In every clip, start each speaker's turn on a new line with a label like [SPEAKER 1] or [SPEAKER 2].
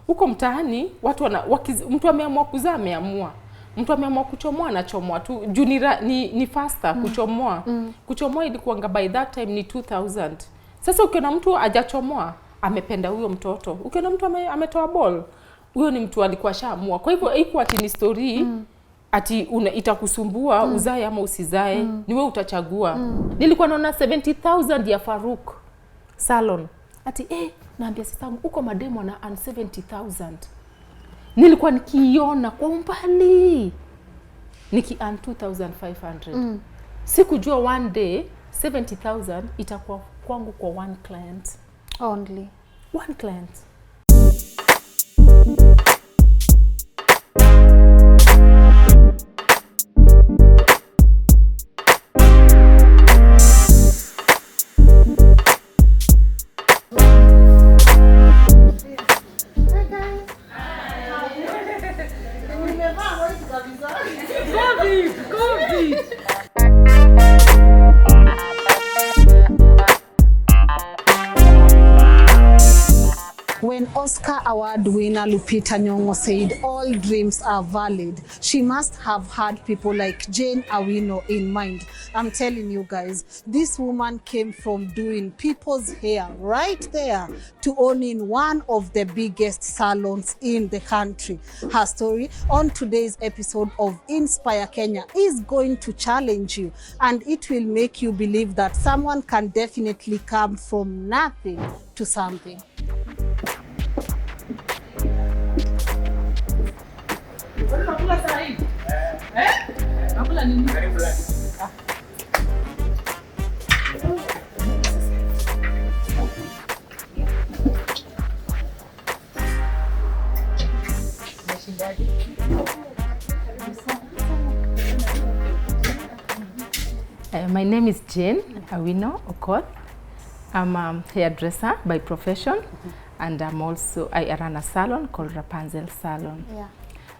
[SPEAKER 1] Huko mtaani watu mtu ameamua kuzaa ameamua. Mtu ameamua kuchomoa anachomoa tu. Juu ni faster kuchomoa. Kuchomoa ilikuwa by that time ni 2000. Sasa ukiona mtu hajachomoa amependa huyo mtoto. Ukiona mtu ametoa ball, huyo ni mtu alikuwa shaamua. Kwa hivyo haikuwa ati ni story ati itakusumbua uzae ama usizae, ni wewe utachagua. Nilikuwa naona 70,000 ya Faruk salon. Ati naambia sistangu uko mademo na 70,000. Nilikuwa nikiona kwa umbali. Niki-earn 2,500. Sikujua one day 70,000 itakuwa kwangu kwa one client.
[SPEAKER 2] Only
[SPEAKER 1] one client.
[SPEAKER 2] When Oscar Award winner Lupita Nyong'o said all dreams are valid, she must have had people like Jane Awino in mind. I'm telling you guys, this woman came from doing people's hair right there to owning one of the biggest salons in the country. Her story on today's episode of Inspire Kenya is going to challenge you, and it will make you believe that someone can definitely come from nothing to something.
[SPEAKER 1] My name is Jane Awino Okoth. I'm a hairdresser by profession, and I run a salon called Rapunzel Salon.
[SPEAKER 2] Yeah.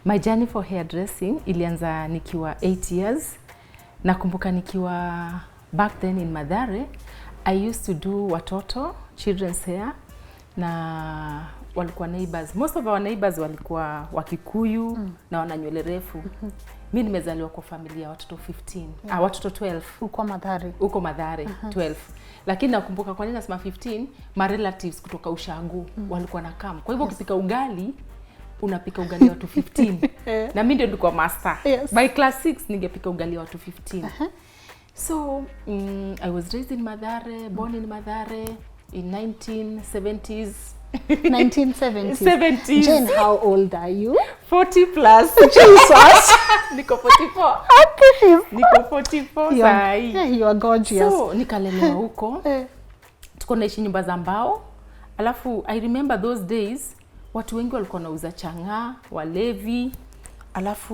[SPEAKER 1] My journey for hairdressing ilianza nikiwa 8 years. Nakumbuka nikiwa back then in Mathare, I used to do watoto, children's hair, na walikuwa neighbors. Most of our neighbors walikuwa Wakikuyu na wana nywele refu. Mimi nimezaliwa kwa familia ya watoto 15. Watoto 12. Uko Mathare 12. Lakini nakumbuka kwa nini nasema 15, my relatives kutoka Ushago walikuwa na come. Kwa hivyo ukipika ugali, unapika ugali watu 15. Na mimi ndio nilikuwa master.
[SPEAKER 2] Yes.
[SPEAKER 1] By class 6 ningepika ugali watu 15. So, I was raised in Mathare, born in Mathare in 1970s.
[SPEAKER 2] 1970s.
[SPEAKER 1] 70s.
[SPEAKER 2] Jane, how old are you?
[SPEAKER 1] 40 plus.
[SPEAKER 2] Jesus.
[SPEAKER 1] Niko 44. Niko 44 sahi.
[SPEAKER 2] Yeah, you are gorgeous.
[SPEAKER 1] So, nikalelewa huko. Tuko naishi nyumba za mbao. Alafu, I remember those days, watu wengi walikuwa nauza chang'aa, walevi. Alafu,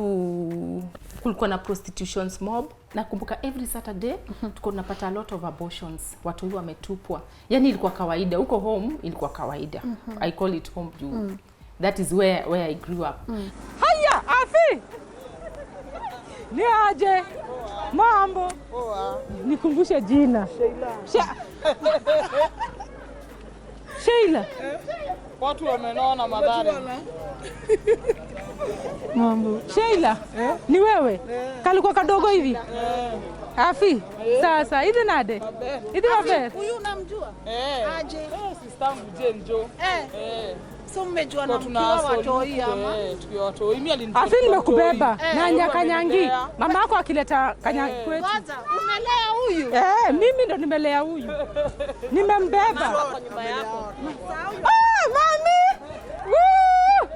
[SPEAKER 1] kulikuwa na prostitutions mob. Nakumbuka every Saturday, tuko napata a lot of abortions. Watu hiyo wametupwa. Yani ilikuwa kawaida. Huko home, ilikuwa kawaida. I call it home too. That is where I grew up.
[SPEAKER 3] Haya, Afi! Ni aje? Mambo? Nikumbushe jina. Sheila.
[SPEAKER 4] Watu wamenona Mathare.
[SPEAKER 3] Mambo. Sheila, ni wewe? Kalikuwa kadogo hivi? Afi, sasa, hizi nade? Hizi mabe?
[SPEAKER 2] Huyu unamjua? Aje.
[SPEAKER 4] Sistangu Jane Jo.
[SPEAKER 2] So mmejua na mkiwa watoi ama?
[SPEAKER 4] Tukiwa watoi. Mimi alinitoa.
[SPEAKER 3] Afi nimekubeba. Na kanyangi. Mama yako akileta kanyangi kwetu.
[SPEAKER 2] Kwanza, umelea huyu?
[SPEAKER 3] Mimi ndo nimelea huyu. Nimembeba.
[SPEAKER 2] Kwa nyumba yako.
[SPEAKER 3] Mami! Woo!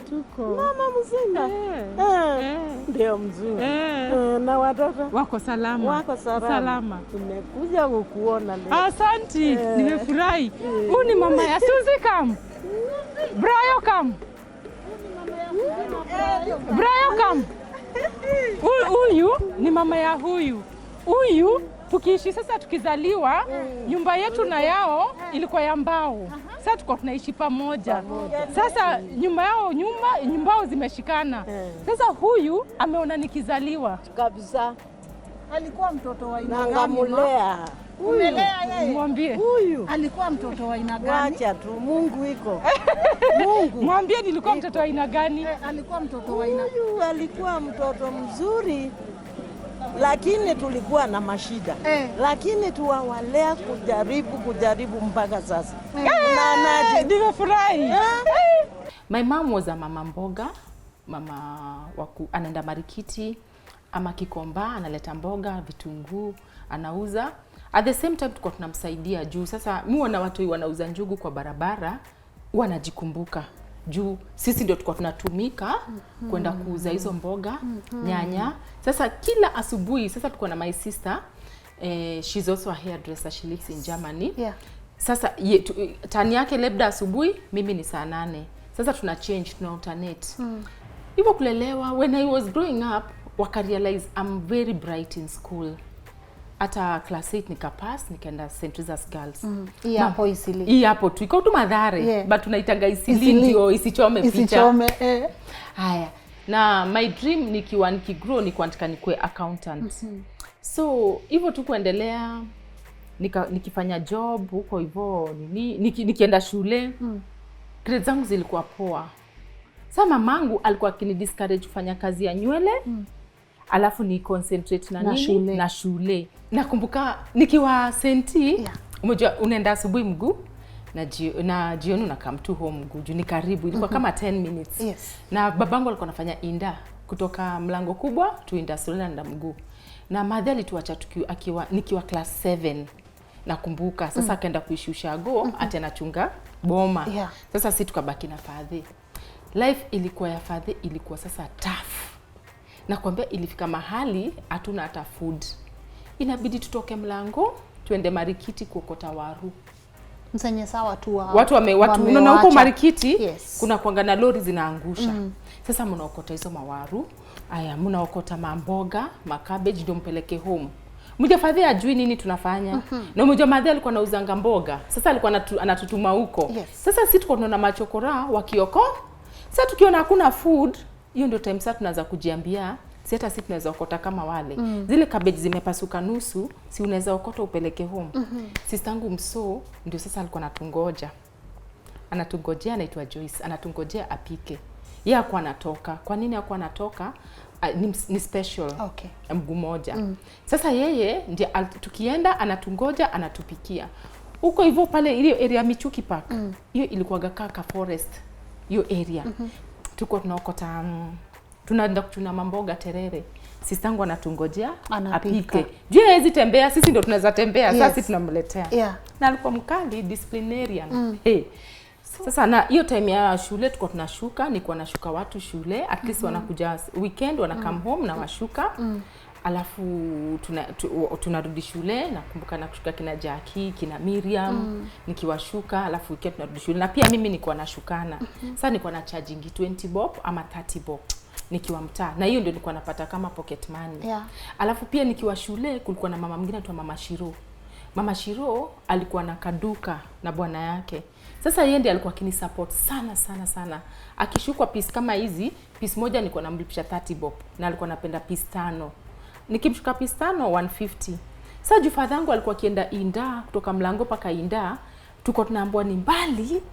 [SPEAKER 3] Tuko.
[SPEAKER 2] Mama mzima. Ndio mzuri. Na watoto
[SPEAKER 3] Wako salama.
[SPEAKER 2] wako salama. Tumekuja kukuona leo.
[SPEAKER 3] Asanti, nimefurahi. Huyu ni mama ya Suzy Kam. Brayo Kam. Brayo Kam. Huyu ni mama ya huyu. Huyu tukiishi sasa tukizaliwa nyumba yetu na yao ilikuwa ya mbao. Sasa tuko tunaishi pamoja. Sasa nyumba yao zimeshikana. Sasa huyu ameona nikizaliwa
[SPEAKER 5] kabisa.
[SPEAKER 2] Alikuwa mtoto wa aina gani?
[SPEAKER 5] Nangamulea.
[SPEAKER 2] Umelea yeye?
[SPEAKER 3] Mwambie.
[SPEAKER 5] Huyu
[SPEAKER 2] Alikuwa mtoto wa aina gani?
[SPEAKER 5] wacha tu, Mungu iko.
[SPEAKER 3] Mungu. Mwambie nilikuwa mtoto wa aina gani?
[SPEAKER 2] Alikuwa mtoto wa aina.
[SPEAKER 5] Huyu alikuwa mtoto mzuri, lakini tulikuwa na mashida. Lakini tuwawalea kujaribu mpaka sasa.
[SPEAKER 3] Nimefurahi.
[SPEAKER 1] My mom was a mama mboga, anaenda Marikiti ama Kikomba, analeta mboga, vitunguu, anauza. At the same time tulikuwa tunamsaidia juu sasa na watu wanauza njugu kwa barabara wanajikumbuka juu sisi ndio tulikuwa tunatumika kwenda kuuza hizo mboga, nyanya. Sasa kila asubuhi sasa tulikuwa na my sister, she's also a hairdresser, she lives in Germany.
[SPEAKER 2] Yeah.
[SPEAKER 1] Sasa tani yake labda asubuhi, mimi ni saa 8. Sasa tuna change, tuna alternate. Hivyo kulelewa. When I was growing up, waka realize I'm very bright in school. Hata class 8 nikapass, nikaenda St. Teresa's Girls.
[SPEAKER 2] Hii hapo Isili.
[SPEAKER 1] Hii hapo tu iko tu Mathare,
[SPEAKER 2] Yeah.
[SPEAKER 1] but tunaitanga Isili ndio isichome picha.
[SPEAKER 2] Isichome.
[SPEAKER 1] Haya. Na my dream nikigrow ni kuandika nikuwe accountant. So hivyo tu kuendelea, nikifanya job huko hivyo nikienda shule. Grades zangu zilikuwa poa. Sasa mamangu alikuwa akinidiscourage kufanya kazi ya nywele. Alafu ni concentrate na shule. Nakumbuka nikiwa senti, umejua unaenda asubuhi mguu na jioni unakam tu home mguu. Juu ni karibu, ilikuwa kama 10 minutes.
[SPEAKER 2] Yes.
[SPEAKER 1] Na babangu alikuwa anafanya inda kutoka mlango kubwa tu industrial na mguu. Na madhali alituacha nikiwa class 7. Nakumbuka sasa akaenda kuishi Ushago, ati anachunga boma.
[SPEAKER 2] Yeah.
[SPEAKER 1] Sasa sisi tukabaki na fadhi. Life ilikuwa ya fadhi ilikuwa sasa tough. Nakwambia ilifika mahali hatuna hata food. Inabidi tutoke mlango tuende Marikiti kuokota waru.
[SPEAKER 2] Msenye sawa tu
[SPEAKER 1] watu unaona huko Marikiti.
[SPEAKER 2] Yes.
[SPEAKER 1] Kuna kuanga na lori zinaangusha. Sasa mnaokota hizo mawaru. Aya, mnaokota mamboga, makabeji ndio mpeleke home. Mjafadhi ajui nini tunafanya. Na mjamadhi alikuwa anauzanga mboga. Sasa alikuwa anatutuma huko.
[SPEAKER 2] Yes.
[SPEAKER 1] Sasa sisi tuko tunaona machokora wakioko. Sasa tukiona hakuna food, hiyo ndio time sasa tunaanza kujiambia si hata sisi tunaweza okota kama wale. Zile cabbage zimepasuka nusu, si unaweza okota upeleke home. Sistangu mso ndio sasa alikuwa anatungoja. Anatungojea, anaitwa Joyce, anatungojea apike. Yeye hakuwa anatoka. Kwa nini hakuwa anatoka? Ni special.
[SPEAKER 2] Okay.
[SPEAKER 1] Mguu moja. Sasa yeye ndiye tukienda anatungoja, anatupikia. Huko hivyo pale ile area Michuki Park. Hiyo ilikuwa gaka forest. Hiyo area. Tuko tunaokota tunaenda kuchuna mamboga terere. Sistangu anatungojea apike. Juu hizi tembea, sisi ndio tunaweza tembea. Sasa sisi tunamletea.
[SPEAKER 2] Yeah.
[SPEAKER 1] Na alikuwa mkali, disciplinarian. Sasa na hiyo time ya shule tuko tunashuka, nilikuwa nashuka watu shule, at least wanakuja weekend wana come home na washuka. Alafu tunarudi shule, nakumbuka nakushuka kina Jackie, kina Miriam, nikiwashuka, alafu weekend tunarudi shule. Na pia mimi nilikuwa nashukana. Sasa nilikuwa na charging 20 bob ama 30 bob nikiwa mtaa. Na hiyo ndio nilikuwa napata kama pocket money.
[SPEAKER 2] Yeah.
[SPEAKER 1] Alafu pia nikiwa shule kulikuwa na mama mwingine anaitwa Mama Shiro. Mama Shiro alikuwa na kaduka na bwana yake. Sasa yeye ndiye alikuwa akinisupport sana. Akishukwa piece kama hizi, piece moja nilikuwa namlipisha 30 bob na alikuwa anapenda piece 5. Nikimshuka piece 5 150. Sasa jufadhangu alikuwa akienda Inda kutoka mlango paka Inda, tuko tunaambiwa ni mbali.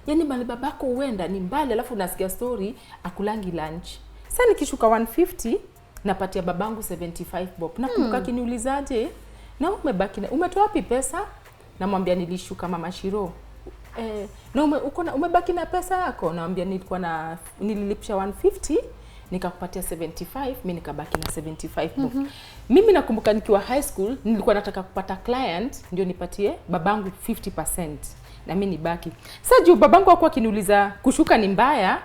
[SPEAKER 1] Yaani mali babako uenda ni mbali, alafu unasikia story akulangi lunch. Sasa nikishuka 150 napatia babangu 75 bob. Nakumbuka kiniulizaje, na umetoa wapi pesa? Namwambia nilishuka Mama Shiro. Na umebaki na pesa yako? Naambia nililipisha 150 nikakupatia 75, mimi nikabaki na 75 bob. Mimi nakumbuka nikiwa high school nilikuwa nataka kupata client ndio nipatie babangu 50% na mimi nibaki. Sasa juu babangu hakuwa akiniuliza kushuka ni mbaya,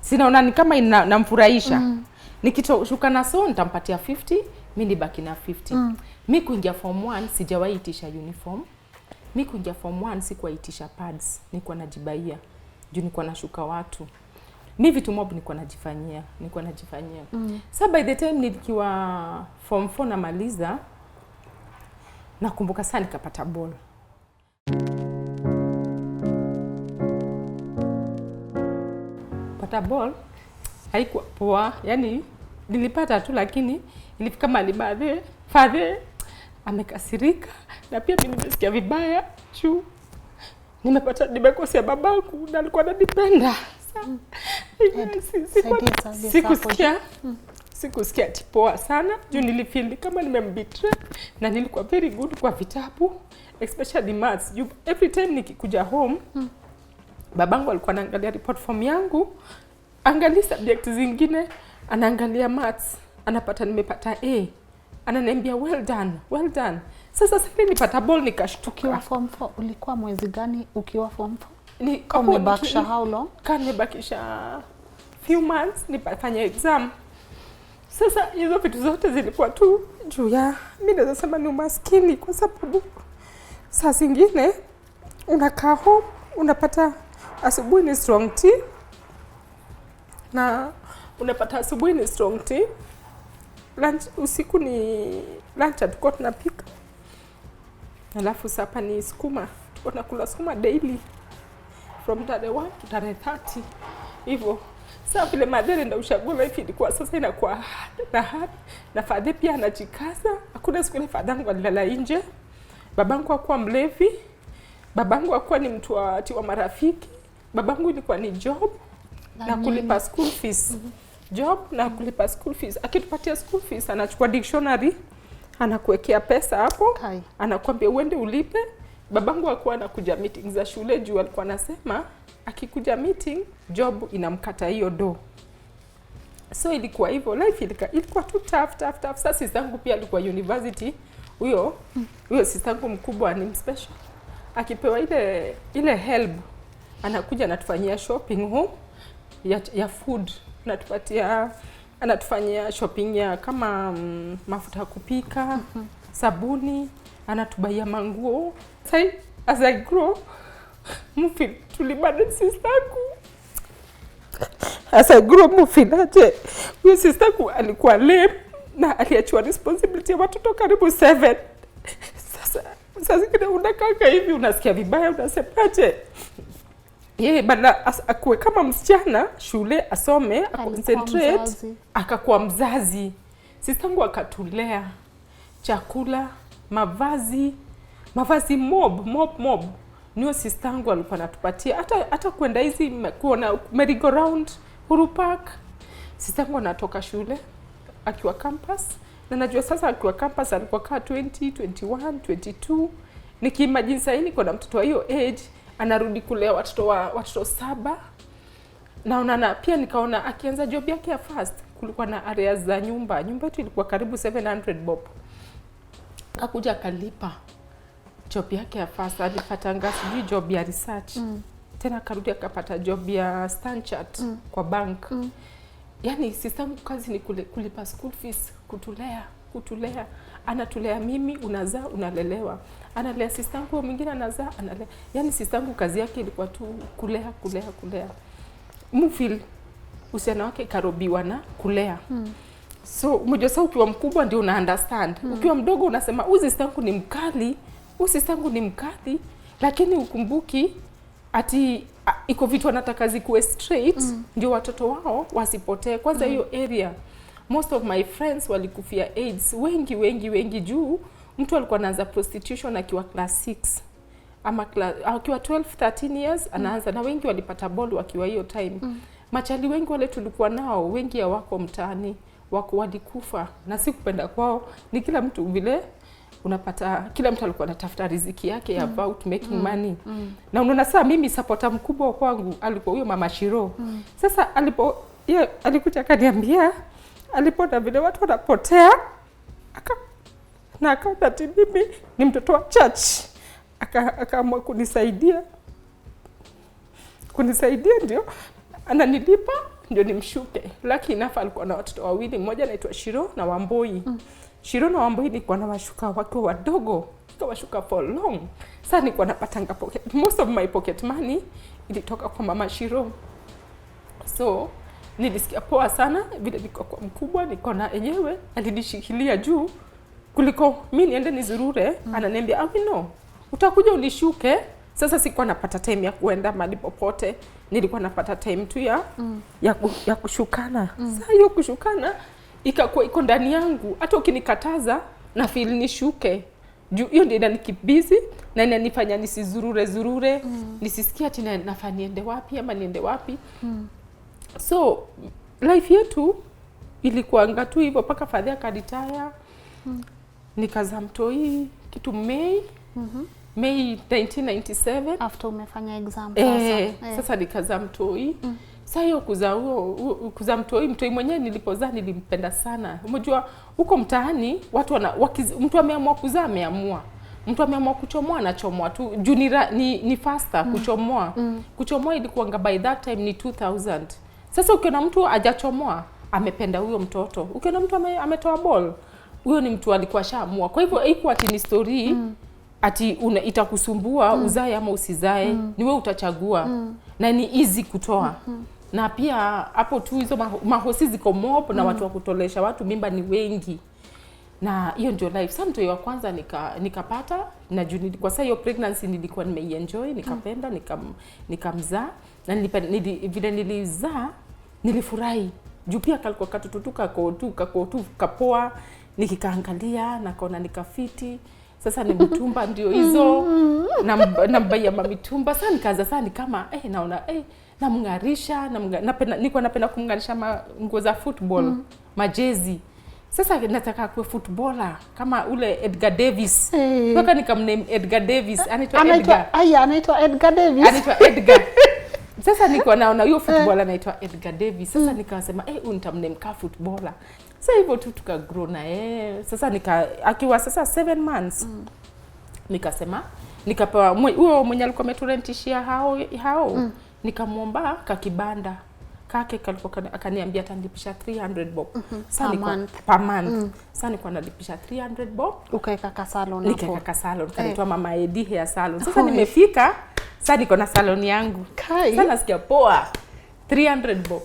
[SPEAKER 1] sinaona ni kama namfurahisha. Nikishuka na so nitampatia 50, mimi nibaki na 50. Mimi kuingia form 1 sijawahi itisha uniform. Mimi kuingia form 1 sikuwaitisha pads, nilikuwa najibaia. Juu nilikuwa nashuka watu. Mimi vitu mob nilikuwa najifanyia. Sasa by the time nilikuwa form 4 namaliza, nakumbuka sana nikapata ball. Pata ball haikuwa poa, yani nilipata tu, lakini ilifika mahali baadaye father amekasirika na pia mimi nimesikia vibaya juu nimekosea babangu na alikuwa ananipenda. Sikusikia poa sana juu nilifeel kama nimembetray, na nilikuwa very good kwa vitabu especially maths. Every time nikikuja home babangu alikuwa anaangalia report form yangu, angalia subject zingine, anaangalia maths, anapata nimepata A, ananiambia well done. Sasa nilipata ball nikashtuka.
[SPEAKER 2] Ukiwa form 4 ulikuwa mwezi gani ukiwa form 4? Kama umebakisha how long?
[SPEAKER 1] Nimebakisha few months nipafanya exam. Sasa hizo vitu zote zilikuwa tu juu ya mimi naweza sema ni umaskini, kwa sababu saa zingine unakaa home unapata asubuhi ni strong tea na unapata asubuhi ni strong tea, lunch usiku ni lunch tulikuwa tunapika, alafu sapa ni sukuma, tulikuwa tunakula sukuma daily from tarehe 1 to tarehe 30 hivyo. Sasa vile madhari ndio ushagula hivi ilikuwa sasa inakuwa hard na father pia anajikaza. Hakuna siku ile fadangu alilala nje, babangu hakuwa mlevi, babangu hakuwa ni mtu wa marafiki, babangu ilikuwa ni job na kulipa school fees. Job na kulipa school fees. Akitupatia school fees anachukua dictionary, anakuwekea pesa hapo, anakuambia uende ulipe. Babangu hakuwa anakuja meeting za shule juu alikuwa anasema akikuja meeting job inamkata hiyo do. So ilikuwa hivyo, life ilikuwa tu tough. Sasa sistangu pia alikuwa university. Huyo sistangu mkubwa ni special. Akipewa ile help anakuja anatufanyia shopping home ya food, anatufanyia shopping ya kama mafuta ya kupika, sabuni, anatubaia manguo. Sai as I grow mufil tulibada sistangu. As I grow mufil aje huyo sistangu alikuwa lame na aliachwa responsibility ya watoto karibu 7. Sasa kile unakaka hivi unasikia vibaya, unasemaje? Yeye bana akuwe kama msichana shule asome concentrate, akakuwa mzazi. Sistangu akatulea chakula, mavazi mob. Niyo sistangu alikuwa anatupatia hata kwenda hizi kuona merry go round Uhuru Park. Sistangu anatoka shule akiwa campus, na najua sasa akiwa campus alikuwa kaa 20, 21, 22. Nikiimagine sasa niko na mtoto wa hiyo age anarudi kulea watoto 7. Naona pia nikaona akianza job yake ya first kulikuwa na areas za nyumba yetu ilikuwa karibu 700 bob. Akakuja akalipa job yake ya first, alipata sijui job ya research. Tena akarudi akapata job ya Stanchart kwa bank. Yani sistangu kazi ni kulipa school fees, kutulea. Anatulea mimi, unazaa unalelewa. Analea sistangu mwingine anazaa analea. Yani sistangu kazi yake ilikuwa tu kulea. Mufil usiana wake karobiwa na kulea. So mmoja sasa ukiwa mkubwa ndio una understand. Ukiwa mdogo unasema sistangu ni mkali, lakini ukumbuki ati iko vitu anataka zikuwe straight ndio watoto wao wasipotee. Kwanza hiyo area most of my friends walikufia AIDS wengi juu mtu alikuwa anaanza prostitution akiwa class 6 ama akiwa 12 13 years anaanza, na wengi walipata ball wakiwa hiyo time. Machali wengi wale tulikuwa nao wengi ya wako mtaani walikufa, na si kupenda kwao, ni kila mtu vile unapata, kila mtu alikuwa anatafuta riziki yake about making money. Na unaona sasa mimi supporter mkubwa kwangu alikuwa huyo Mama Shiro. Sasa alikuja akaniambia alipona vile watu wanapotea, akaona ati mimi ni mtoto wa church, akaamua kunisaidia ndio ananilipa ndio nimshuke. Lucky enough alikuwa na watoto wawili, mmoja anaitwa Shiro na Wamboi. Shiro na Wamboi nilikuwa na washuka wakiwa wadogo, nikawashuka for long. Sasa nilikuwa napatanga pocket, most of my pocket money ilitoka kwa Mama Shiro. So nilisikia poa sana vile niko kwa mkubwa, niko na enyewe alinishikilia juu kuliko mimi niende nizurure. Ananiambia Awino, utakuja unishuke. Sasa sikuwa napata time ya kuenda mahali popote, nilikuwa napata time tu ya kushukana. Sasa hiyo kushukana ikakuwa iko ndani yangu, hata ukinikataza na feel nishuke. Juu hiyo ndio inanikibizi na inanifanya nisizurure nisisikia ati nafaa niende wapi ama niende wapi. So life yetu ilikuwa tu hivyo mpaka father akaditaya. Nikazaa mtoi kitu May 1997
[SPEAKER 6] after umefanya exam sasa.
[SPEAKER 1] Sasa nikazaa mtoi. Sasa hiyo kuzaa mtoi mwenyewe nilipozaa nilimpenda sana. Unajua huko mtaani watu mtu ameamua kuzaa ameamua. Mtu ameamua kuchomoa anachomoa tu. Juu ni faster kuchomoa. Kuchomoa ilikuwa by that time ni 2000. Sasa ukiona mtu hajachomoa amependa huyo mtoto. Ukiona mtu ametoa ball, huyo ni mtu alikuwa shaamua. Kwa hivyo haikuwa ati ni story ati itakusumbua uzae ama usizae. Ni wewe utachagua. Na ni easy kutoa. Na pia hapo tu hizo mahosi ziko mob na watu wa kutolesha watu mimba ni wengi. Na hiyo ndio life. Sasa mtoto wa kwanza nikapata na juu kwa sasa hiyo pregnancy nilikuwa nimeenjoy, nikapenda, nikamzaa na vile nilizaa nilifurahi. Juu pia kalikuwa katoto tu kapoa, nikikaangalia na kaona nikafiti. Sasa ni mtumba ndio hizo na mbaya mamitumba. Sasa nikaanza sasa ni kama naona namngarisha napenda kumngarisha nguo za football, majezi. Sasa nataka kuwa footballer kama ule Edgar Davis. Mpaka nikamname Edgar Davis. Anaitwa
[SPEAKER 6] Edgar Davis.
[SPEAKER 1] Anaitwa Edgar. Sasa niko naona huyo footballer anaitwa Edgar Davis. Sasa nikasema nitamname ka footballer. Sasa hivyo tu tukagrow na sasa akiwa sasa 7 months. Nikasema nikapewa huyo mwenye alikuwa ameturentishia hao nikamwomba kakibanda kake kalikuwa akaniambia atanipisha 300 bob. Per month. Sasa nilikuwa nalipisha 300 bob.
[SPEAKER 6] Ukaeka ka salon hapo.
[SPEAKER 1] Nikaeka ka salon. Kanaitwa Mama Edi Hair Salon. Sasa nimefika, sasa niko na salon yangu. Sasa nasikia poa. 300 bob.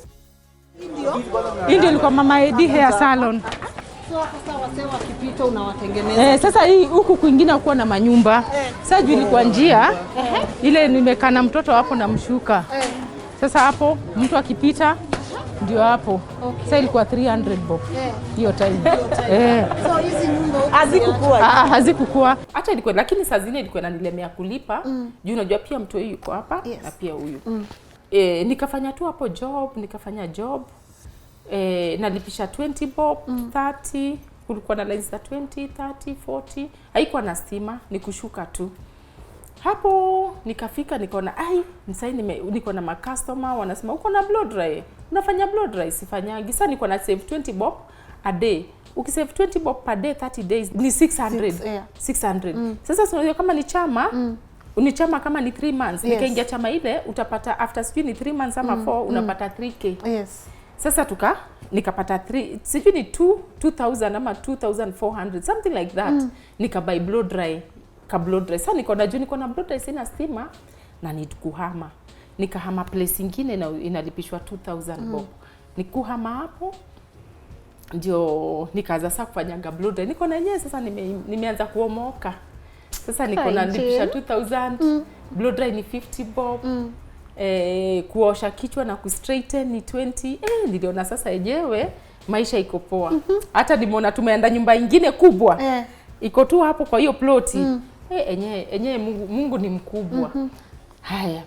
[SPEAKER 3] Hii ndio ilikuwa Mama Edi Hair Salon.
[SPEAKER 2] So sasa wasee wakipita unawatengeneza.
[SPEAKER 3] Sasa hii huku kwingine hakuwa na manyumba. Sasa juu ilikuwa njia ile nimekaa na mtoto hapo na mshuka. Sasa hapo mtu akipita ndio hapo. Sasa ilikuwa 300 bob. Hiyo time.
[SPEAKER 2] So hizi nyumba
[SPEAKER 3] hazikukua.
[SPEAKER 1] Hata ilikuwa lakini saa zingine ilikuwa inanilemea kulipa. Juu unajua pia mtu yuko hapa na pia huyu. Nikafanya tu hapo nikafanya job. Nalipisha 20 bob, 30, kulikuwa na lines za 20, 30, 40. Haikuwa na stima, ni kushuka tu. Hapo nikafika nikaona sasa niko na customer wanasema uko na blow dry. Unafanya blow dry? Sifanyagi. Sasa niko na save 20 bob a day. Ukisave 20 bob per day 30 days ni 600. 600. Sasa unajua kama ni chama unichama kama ni 3 months. Nikaingia chama ile utapata after ni 3 months ama 4 unapata 3k.
[SPEAKER 6] Yes.
[SPEAKER 1] Sasa nikapata 2000 ama 2400 something like that. Nikabuy blow dry. Blow dry. Sasa niko na blow dry sina stima na need kuhama. Nikahama place nyingine na inalipishwa 2000 bob. Nikuhama hapo ndio nikaanza sasa kufanya blow dry. Niko na yenyewe sasa nimeanza kuomoka. Sasa niko na lipisha 2000. Blow dry ni 50 bob. Kuosha kichwa na kustraighten ni 20. Niliona sasa yenyewe maisha iko poa. Hata nimeona tumeenda nyumba nyingine kubwa. Iko tu hapo kwa hiyo ploti. Enyewe Mungu ni mkubwa. Haya.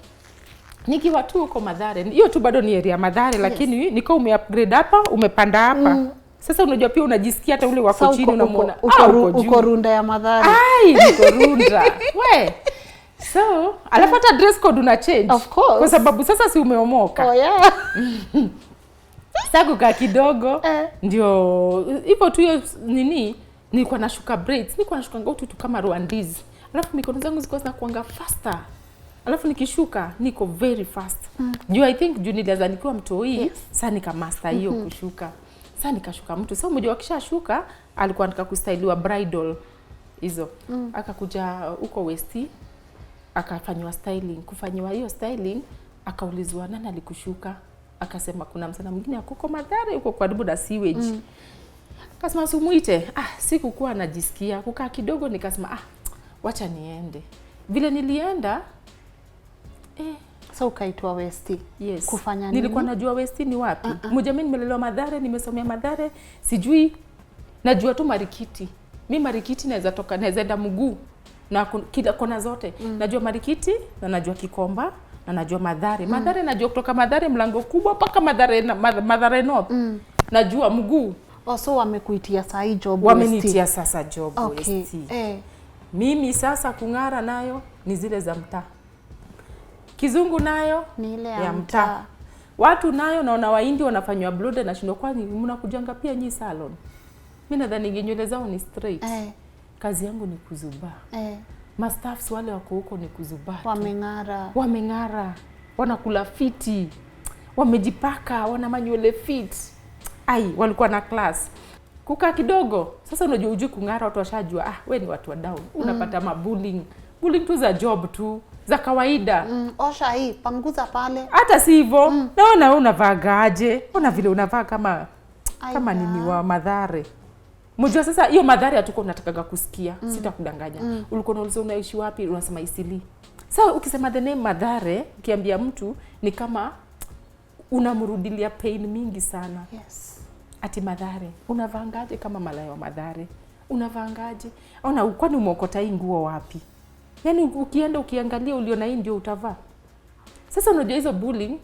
[SPEAKER 1] Nikiwa tu huko Mathare. Hiyo tu bado ni area Mathare lakini niko umeupgrade hapa, umepanda hapa. Sasa unajua pia unajisikia hata ule wako chini unamuona
[SPEAKER 2] uko Runda ya Mathare.
[SPEAKER 1] Niko Runda. So, alafu hata dress code una change.
[SPEAKER 2] Of course.
[SPEAKER 1] Kwa sababu sasa si umeomoka. Sasa kukaa kidogo ndio hivyo tu hiyo nilikuwa nashuka braids, nilikuwa nashuka ngautu tu kama Rwandizi. Alafu mikono zangu zilikuwa zinakuanga faster. Alafu nikishuka niko very fast. I think nilianza nikiwa mtoi, sasa nikamaster hiyo kushuka. Sasa nikashuka mtu. Sasa mmoja wakishashuka alikuwa anataka kustyliwa bridal hizo. Akakuja huko West akafanywa styling. Kufanywa hiyo styling akaulizwa nani alikushuka? Akasema kuna msana mwingine akoko Mathare huko karibu na sewage. Kasema sumuite. Sikukuwa najisikia. Kukaa kidogo nikasema wacha niende. Vile nilienda
[SPEAKER 6] So ukaitwa West.
[SPEAKER 1] Yes.
[SPEAKER 6] Kufanya nini?
[SPEAKER 1] Nilikuwa najua West ni wapi. Mmoja mimi nimelelewa Mathare, nimesomea Mathare, sijui najua tu Marikiti. Mimi Marikiti naweza enda mguu na kila kona zote. Najua Marikiti na najua Kikomba na najua Mathare. Mathare najua kutoka Mathare mlango kubwa mpaka Mathare North. Najua mguu.
[SPEAKER 6] So wamekuitia saa hii job
[SPEAKER 1] Wamenitia sasa job
[SPEAKER 6] okay.
[SPEAKER 1] West. Mimi sasa kung'ara nayo ni zile za mtaa. Kizungu nayo
[SPEAKER 6] ni ile
[SPEAKER 1] ya mtaa. Watu nayo naona Wahindi wanafanywa blonde na shindo, kwani mnakujanga pia nyi salon. Mimi nadhani nywele zao ni straight. Kazi yangu ni kuzubaa. Mastaffs wale wako huko ni kuzubaa. Wameng'ara. Wanakula fiti. Wamejipaka, wana manywele fit. Walikuwa na class. Kukaa kidogo. Sasa unajua ujui kung'ara, watu washajua we ni watu wa down. Unapata mabullying. Bullying tu za job tu. Za kawaida.
[SPEAKER 6] Osha hii, panguza pale.
[SPEAKER 1] Hata si hivyo. Naona unavagaje. Ona vile unavaa kama nini wa Mathare. Mjua sasa hiyo Mathare hatuko natakaga kusikia. Sitakudanganya. Ulikuwa unauliza unaishi wapi? Unasema Isili. Sasa ukisema the name Mathare, ukiambia mtu ni kama unamrudilia pain mingi sana.
[SPEAKER 6] Yes.
[SPEAKER 1] Ati Mathare. Unavangaje kama malaya wa Mathare? Unavangaje? Ona kwani umeokota hii nguo wapi? Yaani ukienda ukiangalia uliona hii ndio utavaa. Sasa unajua hizo bullying.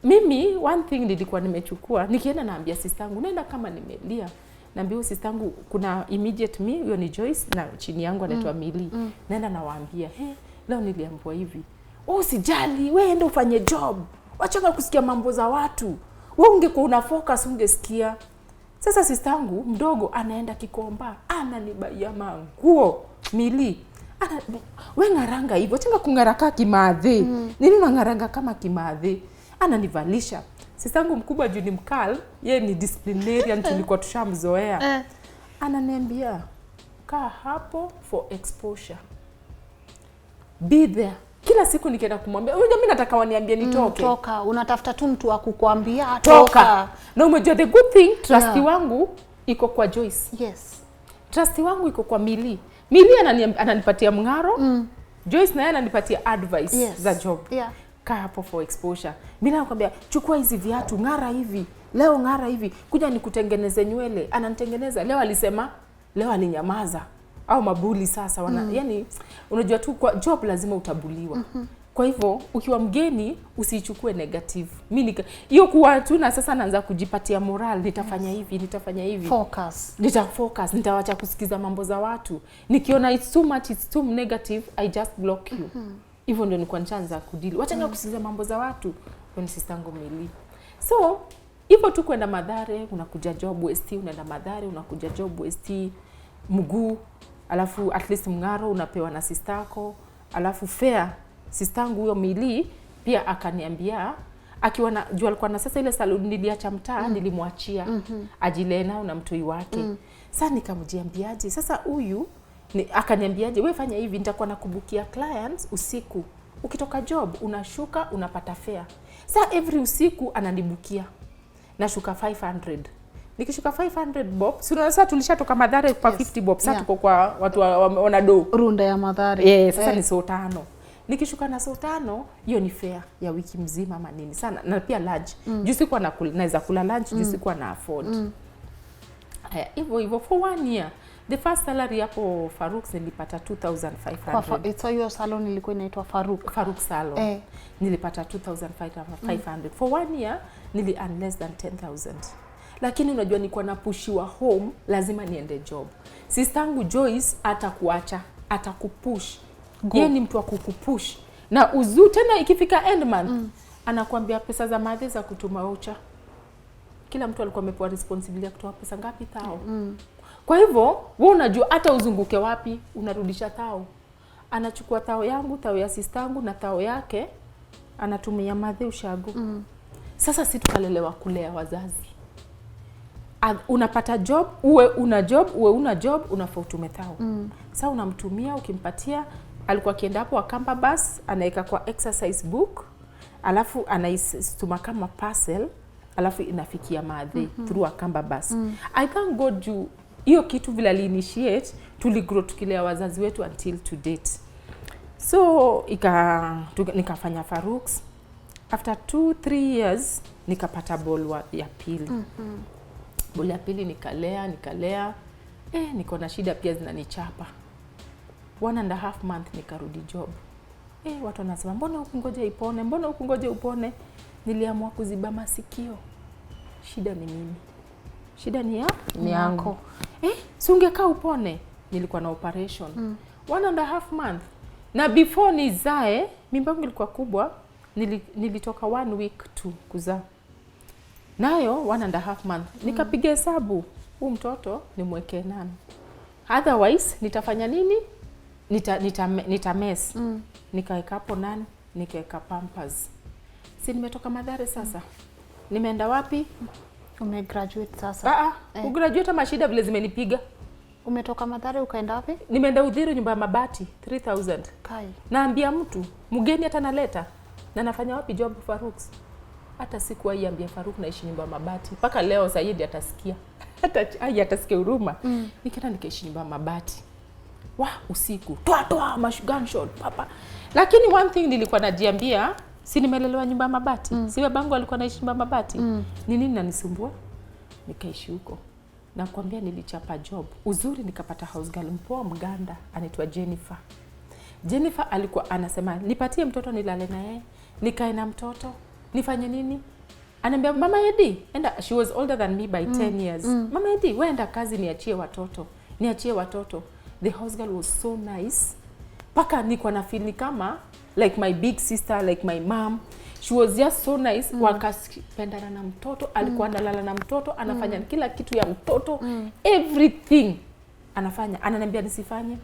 [SPEAKER 1] Mimi one thing nilikuwa nimechukua, nikienda naambia sistangu, nenda kama nimelia. Naambia sistangu kuna immediate me, hiyo ni Joyce na chini yangu anaitwa Mili. Naenda nawaambia, leo niliambiwa hivi. Usijali, wewe enda ufanye job. Wacha kusikia mambo za watu. Wewe ungekuwa una focus ungesikia. Sasa sistangu mdogo anaenda Kikomba, ananibaia manguo. Mili we ngaranga hivyo, chenga kungaraka kimadhi. Nini unangaranga kama kimadhi? Ananivalisha. Sistangu mkubwa juu ni mkal, yeye ni disciplinarian, tulikuwa tushamzoea. Ananiambia, kaa hapo for exposure. Be there. Kila siku nikienda kumwambia, unajua mimi nataka waniambie nitoke.
[SPEAKER 6] Toka, unatafuta tu mtu wa kukuambia
[SPEAKER 1] toka. Na umejua the good thing, trust wangu iko kwa Joyce.
[SPEAKER 6] Yes.
[SPEAKER 1] Trust wangu iko kwa Mili. Mili ananipatia mng'aro. Joyce naye ananipatia advice za job. Kaa hapo for exposure. Mimi nakwambia chukua hizi viatu, ng'ara hivi. Leo ng'ara hivi. Kuja nikutengeneze nywele. Ananitengeneza. Leo alisema, leo alinyamaza. Au mabuli sasa yani unajua tu kwa job lazima utabuliwa. Kwa hivyo ukiwa mgeni usichukue negative. Mimi hiyo kuwa tu na sasa naanza kujipatia moral, nitafanya hivi, nitafanya hivi. Focus, nitaacha kusikiza mambo za watu. Nikiona it's too much, it's too negative, I just block you. Hivyo ndio nilikuwa nishaanza kudili. Wacha kusikiza mambo za watu. Kwa sistangu Mili. So, hivyo tu kwenda Mathare, unakuja job West, unaenda Mathare, unakuja job West, mguu, alafu at least mng'aro unapewa na sistako, alafu fair. Sistangu huyo Mili pia akaniambia, akiwa na jua alikuwa na sasa ile salon niliacha mtaa, nilimwachia ajilena na mtoi wake. Sasa nikamjiambiaje, sasa huyu akaniambiaje, wewe fanya hivi, nitakuwa nakubukia clients usiku. Ukitoka job unashuka unapata fare. Sasa every usiku ananibukia. Nashuka 500. Nikishuka 500 bob, sasa tulishatoka Mathare kwa 50 bob. Sasa tuko kwa watu wana do.
[SPEAKER 6] Runda ya Mathare.
[SPEAKER 1] Sasa ni so 5. Nikishuka na so 5, hiyo ni fare ya wiki mzima ama nini sana. Na pia lunch. Juu sikuwa naweza kula lunch, juu sikuwa na afford. Haya, hivyo for 1 year. The first salary hapo Farouk nilipata 2500.
[SPEAKER 6] So hiyo salon ilikuwa inaitwa
[SPEAKER 1] Farouk salon. Nilipata 2500. For 1 year nili earn less than 10,000. Lakini unajua nilikuwa napushiwa home, lazima niende job. Sistangu Joyce atakuacha, atakupush. Yeye ni mtu wa kukupush. Na tena ikifika end month, anakuambia pesa za madhe za kutuma voucher. Kila mtu alikuwa amepewa responsibility ya kutoa pesa ngapi tao. Kwa hivyo, wewe unajua hata uzunguke wapi, unarudisha tao. Anachukua tao yangu, tao ya sistangu na tao yake, anatumia madhe ushago. Sasa sisi tukalelewa kulea wazazi. Unapata job, uwe una job, unafaa utume tao. Sasa unamtumia, ukimpatia, alikuwa akienda hapo Akamba bus, anaweka kwa exercise book, alafu anaituma kama parcel, alafu inafikia Madhe through a Kamba bus. I thank God juu hiyo kitu vile initiate tuligrow tukilea wazazi wetu until to date. So nikafanya Faruks. After 2-3 years nikapata ball ya pili. Ball ya pili nikalea. Niko na shida pia zinanichapa. 1.5 month nikarudi job. Watu wanasema mbona hukungoja ipone? Niliamua kuziba masikio. Shida ni mimi. Shida ni yangu. Si ungekaa upone. Nilikuwa na operation. 1.5 month. Na before nizae, mimba yangu ilikuwa kubwa, nilitoka 1 week to kuzaa. Nayo 1.5 month. Nikapiga hesabu, huu mtoto nimweke nani. Otherwise nitafanya nini? Nita mess. Nikaweka hapo nani? Nikaweka Pampers. Si nimetoka Mathare sasa. Nimeenda wapi?
[SPEAKER 6] Umegraduate sasa.
[SPEAKER 1] Kugraduate mashida vile zimenipiga.
[SPEAKER 6] Umetoka Mathare ukaenda wapi?
[SPEAKER 1] Nimeenda Uthiru nyumba ya mabati 3000.
[SPEAKER 6] Kai.
[SPEAKER 1] Naambia mtu, mgeni hata naleta. Na nafanya wapi job Faruks? Hata sikuwa iambia Faruk naishi nyumba ya mabati. Mpaka leo Saidi atasikia. Atasikia huruma. Nikaenda nikaishi nyumba ya mabati. Usiku. Toa gunshot papa. Lakini one thing nilikuwa najiambia, si nimelelewa nyumba ya mabati. Si babangu alikuwa anaishi nyumba ya mabati. Ni nini nanisumbua? Nikaishi huko. Na kuambia nilichapa job. Uzuri nikapata house girl mpoa Mganda anaitwa Jennifer. Jennifer alikuwa anasema nipatie mtoto nilale na yeye, nikae na mtoto, nifanye nini? Ananiambia Mama Edi, enda, she was older than me by 10 years. Mama Edi, wewe enda kazi niachie watoto. The house girl was so nice. Paka niko na feel kama like my big sister, like my mom. She was just so nice. Wakapendana na mtoto, alikuwa analala na mtoto, anafanya kila kitu ya mtoto, everything anafanya. Ananiambia nisifanye.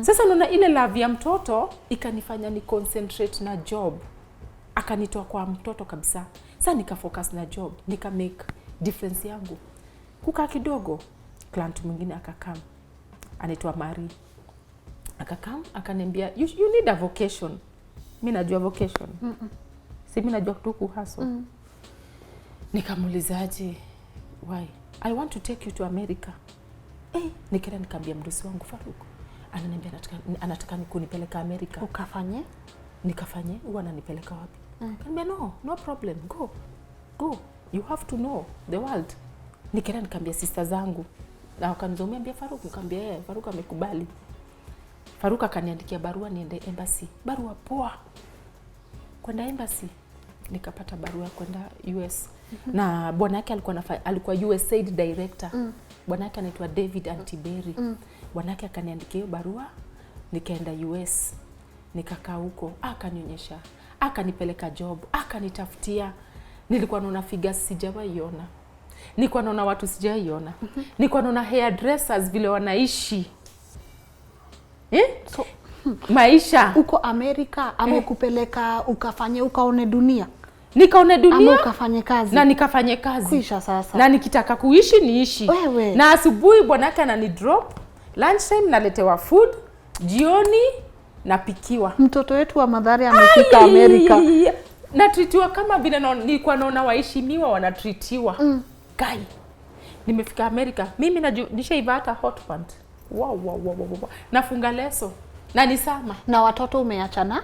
[SPEAKER 1] Sasa naona ile love ya mtoto ikanifanya ni concentrate na job. Akanitoa kwa mtoto kabisa. Sasa nikafocus na job, nika make difference yangu. Kukaa kidogo, client mwingine akakam. Anaitwa Mari. Akakam, akaniambia you need a vocation. Mimi najua vocation. Si mimi najua tu kuhustle. Nikamuulizaje, why? I want to take you to America. Nikaenda nikamwambia mdosi wangu Faruk. Ananiambia anataka kunipeleka America.
[SPEAKER 6] Ukafanye?
[SPEAKER 1] Nikafanye. Huwa ananipeleka wapi? Akaniambia no problem. Go. You have to know the world. Nikaenda nikamwambia sister zangu. Na wakanizomea Faruk, nikamwambia Faruk amekubali. Faruk akaniandikia barua niende embassy. Barua poa. Kwenda embassy. Nikapata barua kwenda US. Na bwana yake alikuwa USAID director. Bwana yake anaitwa David Antiberi. Bwana yake akaniandikia hiyo barua, nikaenda US. Nikakaa huko, akanionyesha, akanipeleka job, akanitafutia. Nilikuwa naona figures sijawaiona. Nilikuwa naona watu sijaiona. Nilikuwa naona hairdressers vile wanaishi. So maisha
[SPEAKER 6] uko Amerika ama kupeleka ukafanye ukaone dunia?
[SPEAKER 1] Nikaone dunia
[SPEAKER 6] ama ukafanye kazi?
[SPEAKER 1] Na nikafanye kazi.
[SPEAKER 6] Kuisha sasa.
[SPEAKER 1] Na nikitaka kuishi niishi.
[SPEAKER 6] Wewe.
[SPEAKER 1] Na asubuhi bwanake anani drop, lunchtime naletewa food, jioni napikiwa.
[SPEAKER 6] Mtoto wetu wa Mathare amefika Amerika.
[SPEAKER 1] Na treatiwa kama vile nilikuwa naona waheshimiwa wanatritiwa. Kai. Nimefika Amerika. Mimi nishaiva hata hot pant. Wow. Nafunga leso. Na nisama.
[SPEAKER 6] Na watoto umeachana?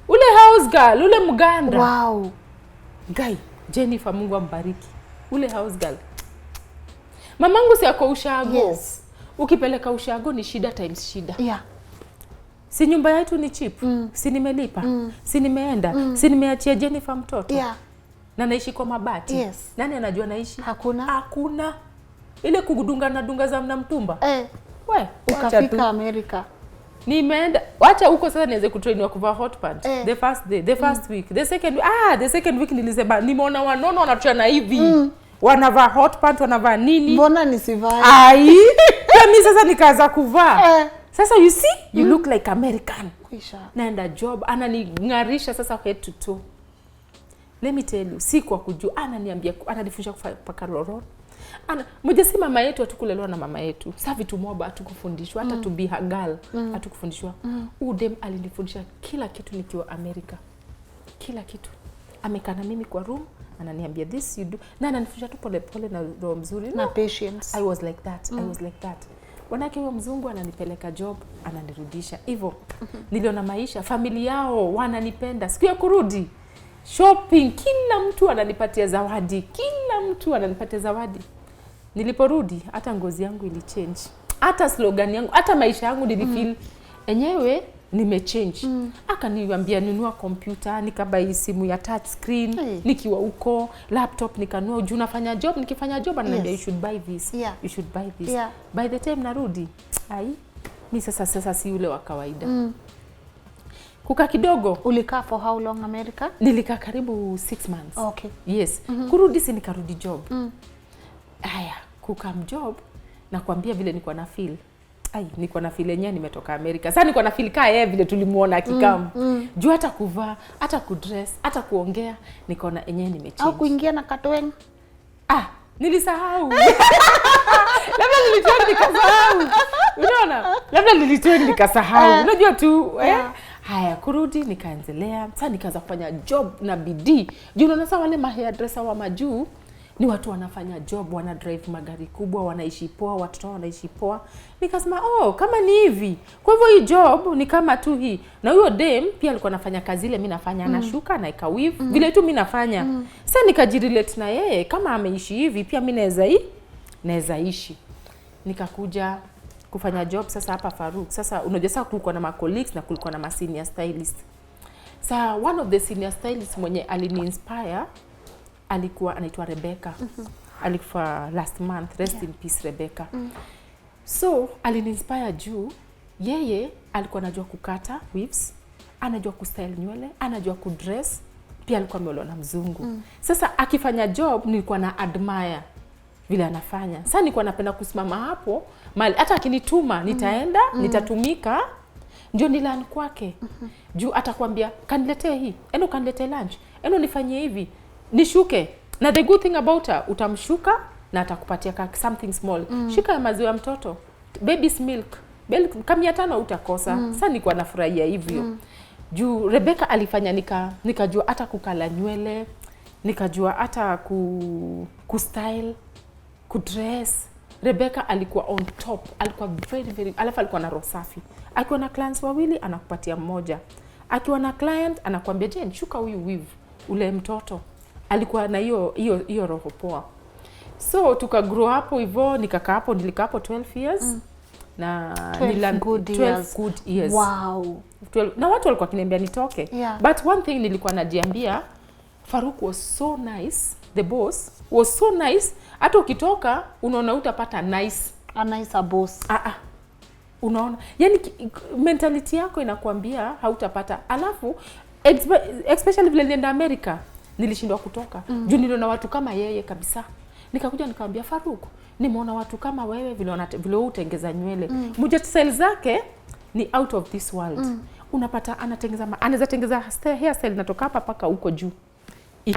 [SPEAKER 1] Ule house girl, ule Mganda.
[SPEAKER 6] Wow.
[SPEAKER 1] Guy, Jennifer Mungu ambariki. Ule house girl. Mamangu si yako ushago.
[SPEAKER 6] Yes.
[SPEAKER 1] Ukipeleka ushago ni shida times shida.
[SPEAKER 6] Yeah.
[SPEAKER 1] Si nyumba yetu ni cheap. Si nimelipa. Si nimeenda. Si nimeachia Jennifer mtoto.
[SPEAKER 6] Yeah.
[SPEAKER 1] Na naishi kwa mabati.
[SPEAKER 6] Yes.
[SPEAKER 1] Nani anajua naishi?
[SPEAKER 6] Hakuna.
[SPEAKER 1] Ile kudunga za mnamtumba. We,
[SPEAKER 6] ukafika Amerika.
[SPEAKER 1] Nimeenda. Wacha huko sasa niweze kutrainiwa kuvaa hot pant. The first day, the first week, the second week nilisema nimeona wanono wanachana hivi. Wanavaa hot pant, wanavaa nini?
[SPEAKER 6] Mbona nisivae?
[SPEAKER 1] Mimi sasa nikaanza kuvaa. Sasa you see, you look like American.
[SPEAKER 6] Kuisha.
[SPEAKER 1] Naenda job, ananing'arisha sasa head to toe. Let me tell you, si kwa kujua, ananifundisha kupaka loro. Moja si mama yetu hatukulelewa na mama yetu. Sasa vitu moba hatukufundishwa, hata to be a girl hatukufundishwa. Udem alinifundisha kila kitu nikiwa Amerika. Kila kitu. Amekaa na mimi kwa room, ananiambia this you do, na ananifundisha tu pole pole na roho mzuri
[SPEAKER 6] Na patience.
[SPEAKER 1] I was like that. I was like that. Wanake huyo mzungu ananipeleka job, ananirudisha. Hivyo niliona maisha, familia yao wananipenda. Siku ya kurudi shopping, kila mtu ananipatia zawadi. Kila mtu ananipatia zawadi. Niliporudi hata ngozi yangu ilichange. Hata slogan yangu, hata maisha yangu nilifeel enyewe nimechange. Akaniambia nunua kompyuta, nikabai simu ya touch screen, nikiwa huko, laptop nikanunua, juu nafanya job, nikifanya job ananiambia you should buy this. You should buy this. By the time narudi, mi sasa si ule wa kawaida. Kuka kidogo.
[SPEAKER 6] Ulikaa for how long America?
[SPEAKER 1] Nilikaa karibu 6 months.
[SPEAKER 6] Okay.
[SPEAKER 1] Yes. Kurudi si nikarudi job. Haya, kuka job na kuambia vile nilikuwa na feel. Nilikuwa na feel yenyewe nimetoka Amerika. Sasa nilikuwa na feel kaa yeye vile tulimuona akikam. Juu hata kuvaa, hata kudress, hata kuongea, nikaona yenyewe nimechange.
[SPEAKER 6] Au kuingia na katweng?
[SPEAKER 1] Nilisahau. Labda nilitoa nikasahau. Unaona? Labda nilitoa nikasahau. Unajua tu, Haya, kurudi nikaendelea. Sasa nikaanza kufanya job na bidii. Juu unaona sasa wale hairdresser wa majuu ni watu wanafanya job, wana drive magari kubwa, wanaishi poa, watoto wanaishi poa. Nikasema, kama ni hivi. Kwa hivyo hii job ni kama tu hii. Na huyo dem pia alikuwa anafanya kazi ile mimi nafanya, anashuka na ikaweave vile tu mimi nafanya. Sasa nikajirelate na yeye, kama ameishi hivi pia mimi naweza ishi. Nikakuja kufanya job sasa hapa Farouk. Sasa unajua sasa kulikuwa na ma colleagues na kulikuwa na ma senior stylist. Sasa one of the senior stylists mwenye alini-inspire alikuwa anaitwa Rebecca. Alikufa last month, rest in peace Rebecca. So alini-inspire juu yeye alikuwa anajua kukata weaves, anajua kustyle nywele, anajua kudress, pia alikuwa ameolewa na mzungu. Sasa akifanya job nilikuwa na admire vile anafanya. Sasa nilikuwa napenda kusimama hapo mali, hata akinituma nitaenda, nitatumika, ndio nilan kwake. Juu atakwambia kaniletee hii, eno kaniletee lunch, eno nifanyie hivi, nishuke. Na the good thing about her, utamshuka na atakupatia something small. Shika ya maziwa ya mtoto, baby's milk, kama 500 utakosa. Sasa nilikuwa nafurahia hivyo. Juu Rebecca alifanya nikajua hata kukala nywele, nikajua hata kustyle, kudress. Rebecca alikuwa on top, alikuwa very, alafu alikuwa na roho safi. Akiwa na clients wawili anakupatia mmoja. Akiwa na client anakuambia Jane, shuka huyu weave ule mtoto. Alikuwa na hiyo roho poa. So tuka grow hapo hivyo, nilikaa hapo 12 years. Na
[SPEAKER 6] 12 good years. Wow.
[SPEAKER 1] 12, na watu walikuwa kiniambia nitoke. But one thing nilikuwa najiambia, Farouk was so nice, the boss was so nice, hata ukitoka unaona utapata
[SPEAKER 6] a nice boss.
[SPEAKER 1] Unaona, yani mentality yako inakuambia hautapata. Alafu especially vile nilienda America nilishindwa kutoka. Juu niliona watu kama yeye kabisa. Nikakuja nikamwambia Farouk, nimeona watu kama wewe vile utengeza nywele. Mmoja style zake ni out of this world. Unapata anaweza tengeza hairstyle natoka hapa paka huko juu.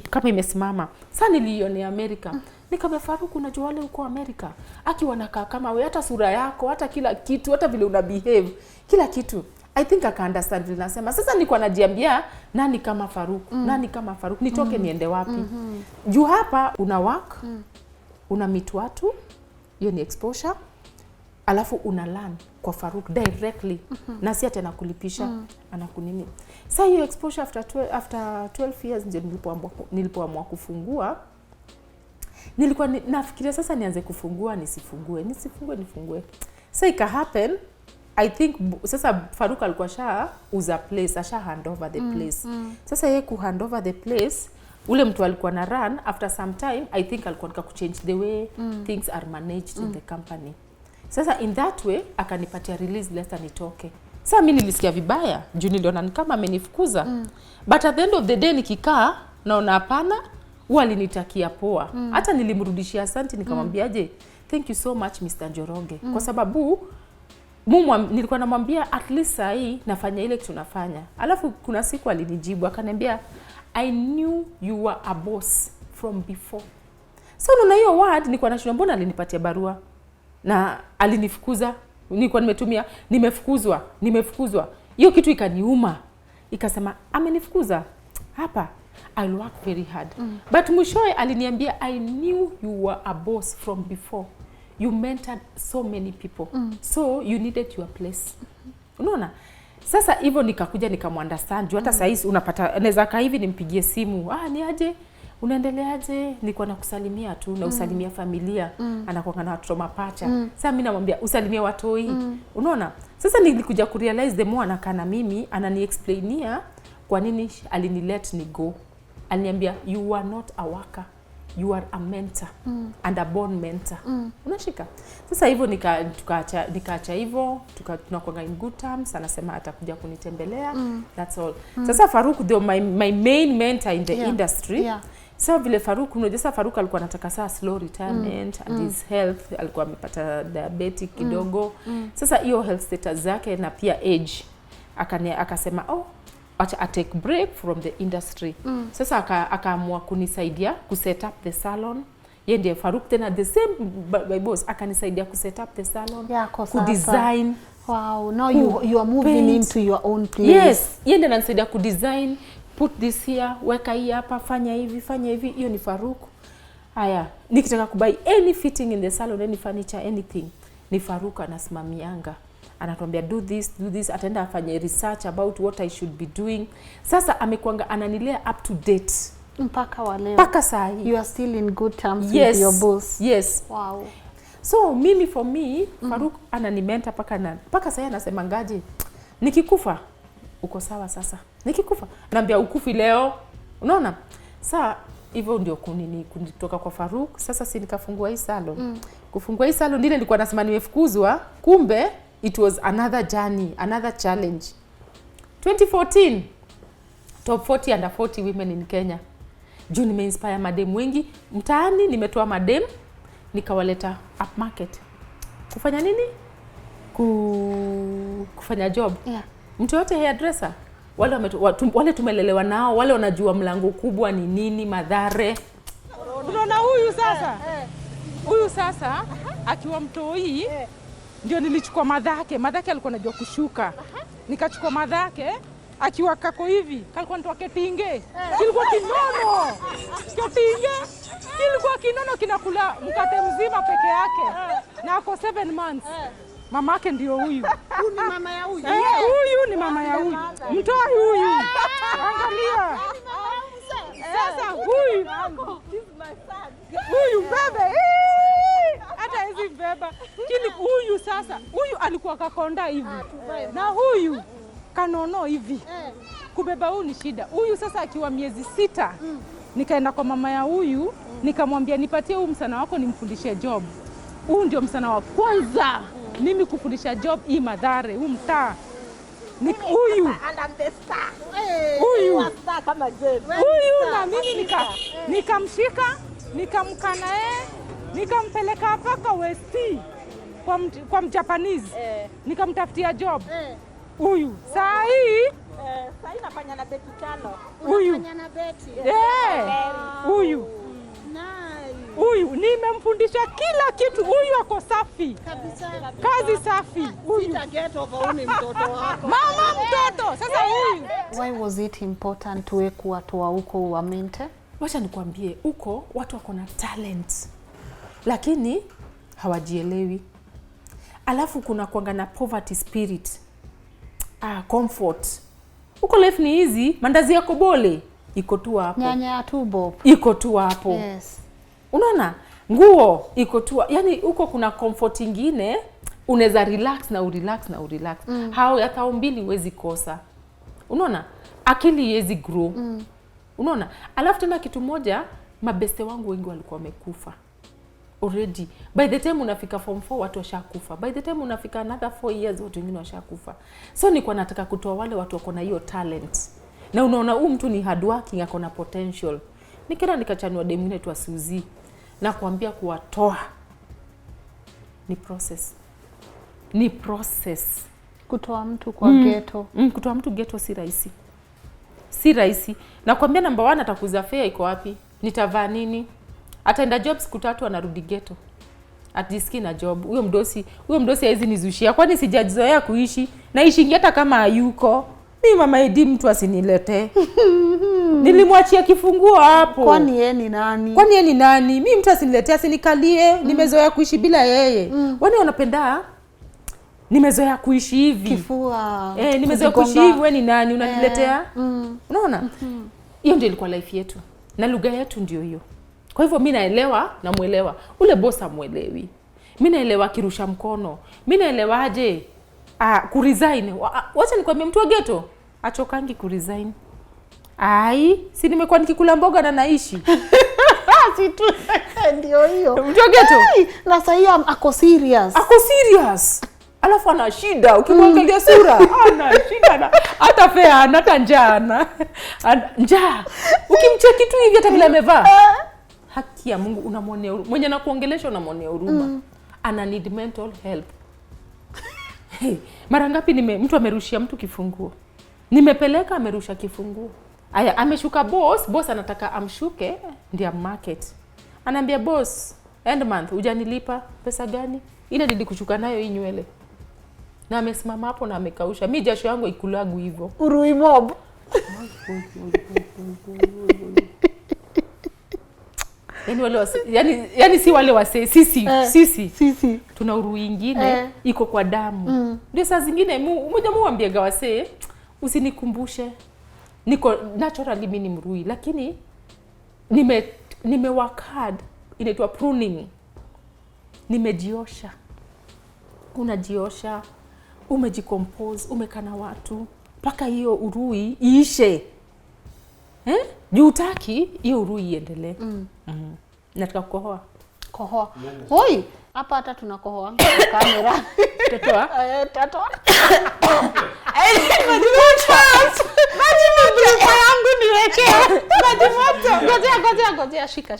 [SPEAKER 1] Kama imesimama. Sasa nilionea America. Nikamwambia Farouk, unajua wale huko America, akiwa nakaa kama wewe, hata sura yako, hata kila kitu, hata vile una behave, kila kitu. I think I can understand vile nasema. Sasa nilikuwa najiambia nani kama Farouk? Nani kama Farouk? Nitoke niende wapi? Juu hapa una work, una meet watu, hiyo ni exposure. Alafu una learn kwa Farouk directly. Na si ati anakulipisha, anakunini. Sasa hiyo exposure after 12 years ndio nilipoamua kufungua. Nilikuwa nafikiria sasa nianze kufungua nisifungue. Sasa ika happen, I think sasa Farouk alikuwa uza place, hand over the place. Sasa yeye hand over the place, ule mtu alikuwa na run, after some time I think alikuwa nika kuchange the way things are managed in the company. Sasa in that way akanipatia release letter nitoke. Sasa mimi nilisikia vibaya, juu niliona ni kama amenifukuza. But at the end of the day nikikaa naona hapana, walinitakia poa. Hata nilimrudishia asante, nikamwambiaje, thank you so much Mr. Njoroge. Kwa sababu nilikuwa namwambia at least saa hii nafanya ile kitu nafanya. Alafu kuna siku alinijibu akaniambia, I knew you were a boss from before. So unaona hiyo word nilikuwa nashinda, mbona alinipatia barua na alinifukuza. Nilikuwa nimetumia nimefukuzwa. Hiyo kitu ikaniuma. Ikasema amenifukuza hapa. I'll work very hard. But mwishowe aliniambia, I knew you were a boss from before. You mentored so many people. So you needed your place. Unaona? Sasa hivyo nikakuja nikamwanderstand. Hata saa hizi unapata naweza kaa hivi nimpigie simu. Ni aje? Unaendeleaje? Nilikuwa nakusalimia tu na usalimia familia. Anakuwa na watoto mapacha. Sasa mimi namwambia usalimie watoi. Unaona? Sasa nilikuja kurealize the more anakaa na mimi anani-explainia kwa nini alinilet ni go. Aliniambia you are not a worker. You are a mentor and a born mentor. Unashika? Sasa hivyo nikaacha hivyo, tunakuwa in good terms, anasema atakuja kunitembelea. That's all. Sasa Farouk ndio my main mentor in the industry. So vile Farouk, unajua sasa Farouk alikuwa anataka saa slow retirement and his health, alikuwa amepata diabetic kidogo. Sasa hiyo health status zake na pia age akasema acha I take break from the industry. Sasa akaamua kunisaidia ku set up the salon. Yeye ndiye Farouk tena the same by boss akanisaidia ku set up the salon, ku design.
[SPEAKER 6] Wow, now you are moving into your own place.
[SPEAKER 1] Yes, yeye ndiye ananisaidia ku design, put this here, weka hii hapa, fanya hivi. Hiyo ni Farouk. Haya, nikitaka kubuy any fitting in the salon, any furniture, anything, ni Farouk anasimamianga. Anatuambia do this, ataenda afanye research about what I should be doing. Sasa amekuanga ananilea up to date
[SPEAKER 6] mpaka wa leo.
[SPEAKER 1] Mpaka saa hii.
[SPEAKER 6] You are still in good terms with your boss.
[SPEAKER 1] Yes.
[SPEAKER 6] Wow.
[SPEAKER 1] So mimi for me Farouk ananimenta mpaka saa hii anasema ngaje, nikikufa uko sawa sasa. Nikikufa naambia ukufi leo. Unaona? Sasa hivyo ndio kunitoka kwa Farouk. Sasa si nikafungua hii salon. Kufungua hii salon ndile nilikuwa nasema nimefukuzwa, kumbe it was another journey, another challenge. 2014, top 40 under 40 women in Kenya. Juu nimeinspire madem wengi. Mtaani nimetoa madem, nikawaleta up market. Kufanya nini? Kufanya job. Mtu yote hairdresser. Wale tumelelewa nao, wale wanajua mlango kubwa ni nini, madhare.
[SPEAKER 3] Unaona huyu sasa akiwa mtoi ndio nilichukua madhake alikuwa anajua kushuka. Nikachukua madhake akiwa kako hivi, kalikuwa nitoa ketinge. Kilikuwa kinono. Kilikuwa kinono kinakula mkate mzima peke yake. Na ako 7 months. Mamake ndio huyu.
[SPEAKER 5] Huyu ni mama ya huyu.
[SPEAKER 3] Huyu ni mama ya huyu. Mtoi huyu. Angalia. Sasa huyu bebe. Hata hizi beba. Huyu sasa, huyu alikuwa kakonda hivi. Na huyu kanono hivi. Kubeba huyu ni shida. Huyu sasa akiwa miezi 6, nikaenda kwa mama ya huyu, nikamwambia nipatie huyu msana wako nimfundishe job. Huyu ndio msana wa kwanza mimi kufundisha job hii Mathare, huu mtaa. Huyu na mimi nikamshika, nikamkana nikampeleka mpaka West kwa Mjapanese. Nikamtafutia job. Huyu saa hii
[SPEAKER 5] nafanya na beti 5.
[SPEAKER 3] Unafanya
[SPEAKER 5] na beti.
[SPEAKER 3] Huyu nimemfundisha kila kitu. Huyu ako safi.
[SPEAKER 5] Kabisa.
[SPEAKER 3] Kazi safi. Huyu
[SPEAKER 5] ni mtoto wako.
[SPEAKER 3] Mama mtoto. Sasa huyu.
[SPEAKER 6] Why was it important tuwe kuwatoa huko wa mente?
[SPEAKER 1] Wacha nikwambie, huko watu wako na talent lakini hawajielewi. Alafu kuna kuanga na poverty spirit. Comfort. Huko life ni easy, mandazi yako bole iko tu hapo.
[SPEAKER 6] Nyanya ya tumbo
[SPEAKER 1] iko tu hapo.
[SPEAKER 6] Yes.
[SPEAKER 1] Unaona? Nguo iko tu. Yaani huko kuna comfort ingine, unaweza relax na urelax. Hao ya thao mbili huwezi kosa. Unaona? Akili haiwezi grow. Unaona? Alafu tena kitu moja, mabeste wangu wengi walikuwa wamekufa already. By the time unafika form 4 watu washakufa. By the time unafika another 4 years watu wengine washakufa. So nilikuwa nataka kutoa wale watu wako na hiyo talent. Na unaona huyu mtu ni hard working, ako na potential. Nikaenda nikachanua demu mwingine tu Suzy na kuambia kuwatoa ni process.
[SPEAKER 6] Kutoa mtu kwa ghetto.
[SPEAKER 1] Kutoa mtu ghetto si rahisi. Na kuambia number 1 atakuza fare iko wapi? Nitavaa nini? Ataenda job siku 3 anarudi ghetto. Atiski na job. Huyo mdosi haizi nizushia. Kwani sijajizoea kuishi? Naishi hata kama hayuko. Mimi mama Edi mtu asinilete. Nilimwachia kifunguo hapo.
[SPEAKER 6] Kwani yeye ni nani?
[SPEAKER 1] Kwani yeye ni nani? Mimi mtu asiniletea asinikalie, nimezoea kuishi bila yeye. Wani wanapenda nimezoea kuishi hivi.
[SPEAKER 6] Kifua.
[SPEAKER 1] Nimezoea kuishi hivi, wewe ni nani unaniletea? Unaona? Hiyo ndio ilikuwa life yetu. Na lugha yetu ndio hiyo. Kwa hivyo mimi naelewa na muelewa. Ule boss amuelewi. Mimi naelewa kirusha mkono. Mimi naelewa aje kuresign. Wacha nikwambie mtu wa ghetto achokangi kuresign. Ai, si nimekuwa nikikula mboga na naishi.
[SPEAKER 6] Si tu ndio hiyo.
[SPEAKER 1] Mtu wa ghetto.
[SPEAKER 6] Na sasa hiyo ako serious.
[SPEAKER 1] Ako serious. Alafu ana shida, ukimwangalia sura, ana shida na hata fea, hata njaa. Njaa. Ukimcheki tu hivi hata vile amevaa. Haki ya Mungu unamwonea huruma. Mwenye anakuongelesha unamwonea huruma. Ana need mental help. Mara ngapi mtu amerushia mtu kifunguo. Nimepeleka amerusha kifunguo. Aya, ameshuka boss anataka amshuke ndio market. Anaambia boss, end month hujanilipa pesa gani? Ile nilikushuka nayo hii nywele. Na amesimama hapo na amekausha. Mimi jasho yangu ikulagu hivyo.
[SPEAKER 6] Urui mob.
[SPEAKER 1] Yani si wale wase sisi tuna urui ingine iko kwa damu. Ndio saa zingine mmoja muambiega wase usinikumbushe. Niko naturally mimi ni mrui lakini nime work hard, inaitwa pruning. Nimejiosha. Unajiosha, umejicompose, umekana watu mpaka hiyo urui iishe. Juu utaki hiyo urui iendelee. Nataka kukohoa.
[SPEAKER 6] Kohoa. Hoi, hapa hata tunakohoa kwa kamera.
[SPEAKER 1] Tatoa?
[SPEAKER 6] Tatoa.
[SPEAKER 1] Maji moto yangu niwekee. Maji moto.
[SPEAKER 6] Ngojea shika.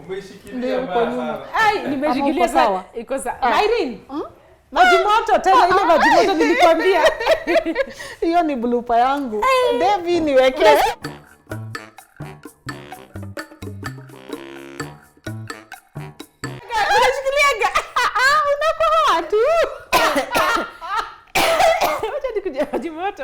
[SPEAKER 4] Umeshikilia mbaya.
[SPEAKER 1] Ai, nimeshikilia
[SPEAKER 6] sawa.
[SPEAKER 1] Iko sawa. Irene. Maji moto tena ile maji moto nilikwambia.
[SPEAKER 6] Hiyo ni blooper yangu. Devi niwekee.
[SPEAKER 1] Unakohoa tu. Wacha nikuje maji moto.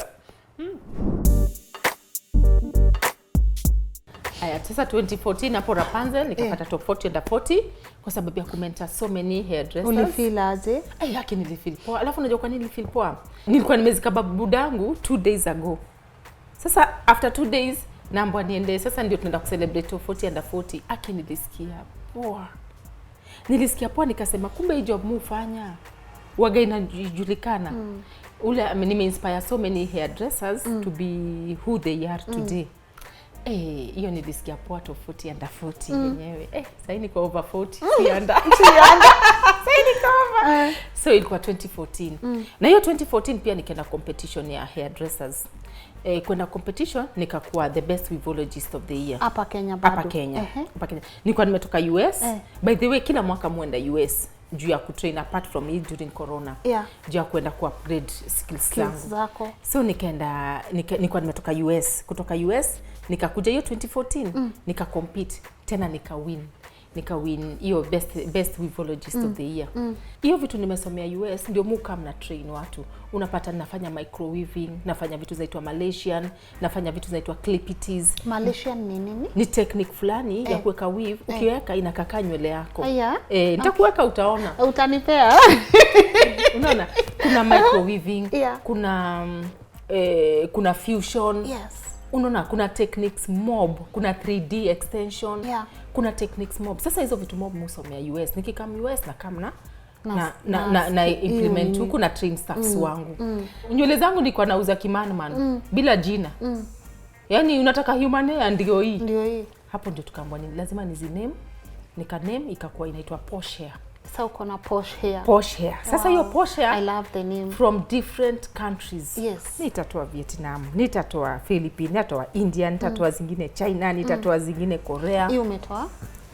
[SPEAKER 1] Aya, sasa 2014 hapo Rapunzel nikapata top 40 under 40 kwa sababu ya kumenta so many hairdressers.
[SPEAKER 6] Ulifeel aje?
[SPEAKER 1] Ai, yake nilifeel poa. Alafu unajua kwa nini nilifeel poa? Nilikuwa nimezika babu dangu 2 days ago. Sasa after 2 days naambwa niende, sasa ndio tunaenda kucelebrate top 40 under 40. Aki nilisikia poa. Nilisikia poa nikasema kumbe hii job mufanya waga inajulikana. Ule nime-inspire so many hairdressers to be who they are today. Hiyo nilisikia poa top 40 under 40 yenyewe. Sasa niko over 40 si under. Sasa niko over. So ilikuwa 2014. Na hiyo 2014 pia nikaenda competition ya hairdressers. Kwenda competition nikakuwa the best weavologist of the year.
[SPEAKER 6] Hapa Kenya bado.
[SPEAKER 1] Hapa Kenya. Nilikuwa nimetoka US. By the way kila mwaka muenda US juu ya kutrain apart from it during corona. Juu ya kwenda ku upgrade skills
[SPEAKER 6] zako.
[SPEAKER 1] So nilikuwa nimetoka US. Kutoka US nikakuja hiyo 2014 nika compete tena nika win hiyo best weavologist of the year. Hiyo vitu nimesomea US ndio muka mna train watu. Unapata nafanya microweaving, nafanya vitu zaitwa Malaysian, nafanya vitu zaitwa clipities.
[SPEAKER 6] Malaysian ni nini?
[SPEAKER 1] Ni technique fulani ya kuweka weave, ukiweka inakaka nywele yako. Nitakuweka utaona.
[SPEAKER 6] Utanipea.
[SPEAKER 1] Unaona? Kuna microweaving, kuna fusion. Unaona kuna techniques mob, kuna 3D extension. Kuna techniques mob. Sasa hizo vitu mob musomea US. Nikikam US na kamna na implement huku na train staffs wangu. Nywele zangu nilikuwa nauza kimanman bila jina. Yaani unataka human hair ndio hii.
[SPEAKER 6] Ndio hii.
[SPEAKER 1] Hapo ndio tukaambiwa ni lazima niziname. Nikaname ikakuwa inaitwa posh hair.
[SPEAKER 6] Sasa uko na posh hair.
[SPEAKER 1] Posh hair. Sasa hiyo posh hair
[SPEAKER 6] I love the name.
[SPEAKER 1] From different countries.
[SPEAKER 6] Yes.
[SPEAKER 1] Nitatoa Vietnam, nitatoa Philippines, nitatoa India, nitatoa zingine China, nitatoa zingine Korea.
[SPEAKER 6] Hii umetoa?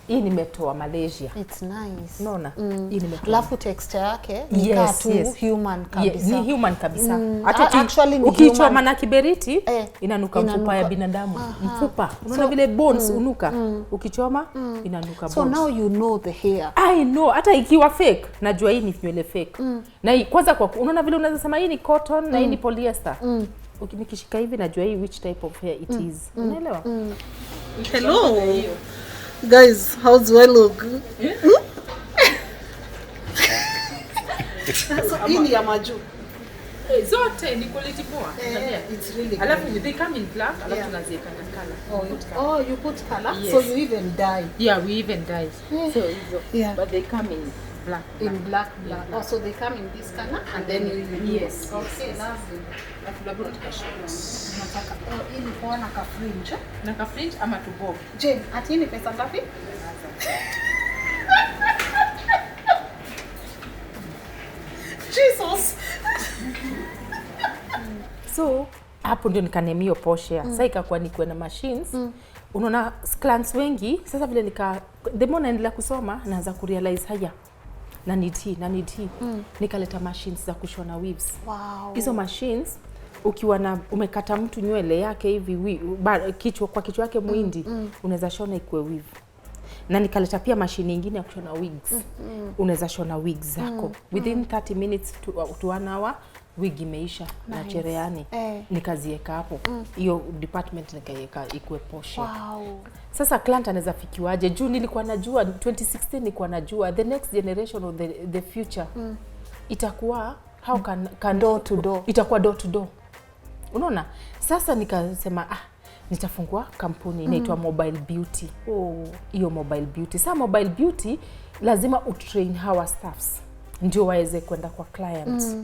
[SPEAKER 1] Hii nimetoa Malaysia.
[SPEAKER 6] It's nice.
[SPEAKER 1] Unaona? Hii nimetoa.
[SPEAKER 6] Alafu texture yake ni human kabisa.
[SPEAKER 1] Ni human kabisa.
[SPEAKER 6] Hata
[SPEAKER 1] ukichoma na kiberiti inanuka mfupa ya binadamu. Mfupa. Unaona vile bones unuka. Ukichoma inanuka bones.
[SPEAKER 6] So now you know the hair.
[SPEAKER 1] I know. Hata ikiwa fake, najua hii ni nywele fake. Na kwanza kwa unaona vile unaweza sema hii ni cotton na hii ni polyester. nikishika hivi najua hii which type of hair it is. Unaelewa?
[SPEAKER 2] Hello. Guys, how do I look? So hii ni ya majuu.
[SPEAKER 1] Zote ni quality poa.
[SPEAKER 2] It's really good.
[SPEAKER 1] Alafu they come in black, alafu tunaziweka na color.
[SPEAKER 2] You put color?
[SPEAKER 1] Yes.
[SPEAKER 2] So you even dye?
[SPEAKER 1] Yeah, we even dye. So
[SPEAKER 2] Yeah.
[SPEAKER 1] but they come in black.
[SPEAKER 2] In black. Oh, so they come in this color and then you
[SPEAKER 1] Yes.
[SPEAKER 2] Okay, lovely.
[SPEAKER 1] Alafu labda tukashona.
[SPEAKER 2] Nataka ili kuona ka fringe.
[SPEAKER 1] Na ka fringe ama tu bob.
[SPEAKER 2] Jane, ati ni pesa ngapi? Jesus.
[SPEAKER 1] So hapo ndio nikanemio Porsche. Sasa ikakuwa ni kuwa na machines. Unaona clients wengi sasa vile the more naendelea kusoma naanza kurealize haya na need hii. Nikaleta machines za kushona weaves.
[SPEAKER 6] Wow.
[SPEAKER 1] Hizo machines ukiwa na umekata mtu nywele yake hivi kichwa yake muindi unaweza shona ikue weave. Na nikaleta pia mashine nyingine ya kushona wigs. Unaweza shona wigs zako within 30 minutes to 1 hour wig imeisha na cherehani. Nikaziweka hapo. Hiyo department nikaiweka ikue Porsche.
[SPEAKER 6] Wow.
[SPEAKER 1] Sasa client anaweza fikiwaje? Juu nilikuwa najua 2016 nilikuwa najua the next generation of the future itakuwa how can
[SPEAKER 6] Door to door.
[SPEAKER 1] Itakuwa door to door. Unaona? Sasa nikasema nitafungua kampuni inaitwa Mobile Beauty. Hiyo Mobile Beauty. Sasa Mobile Beauty lazima utrain our staffs ndio waweze kwenda kwa clients.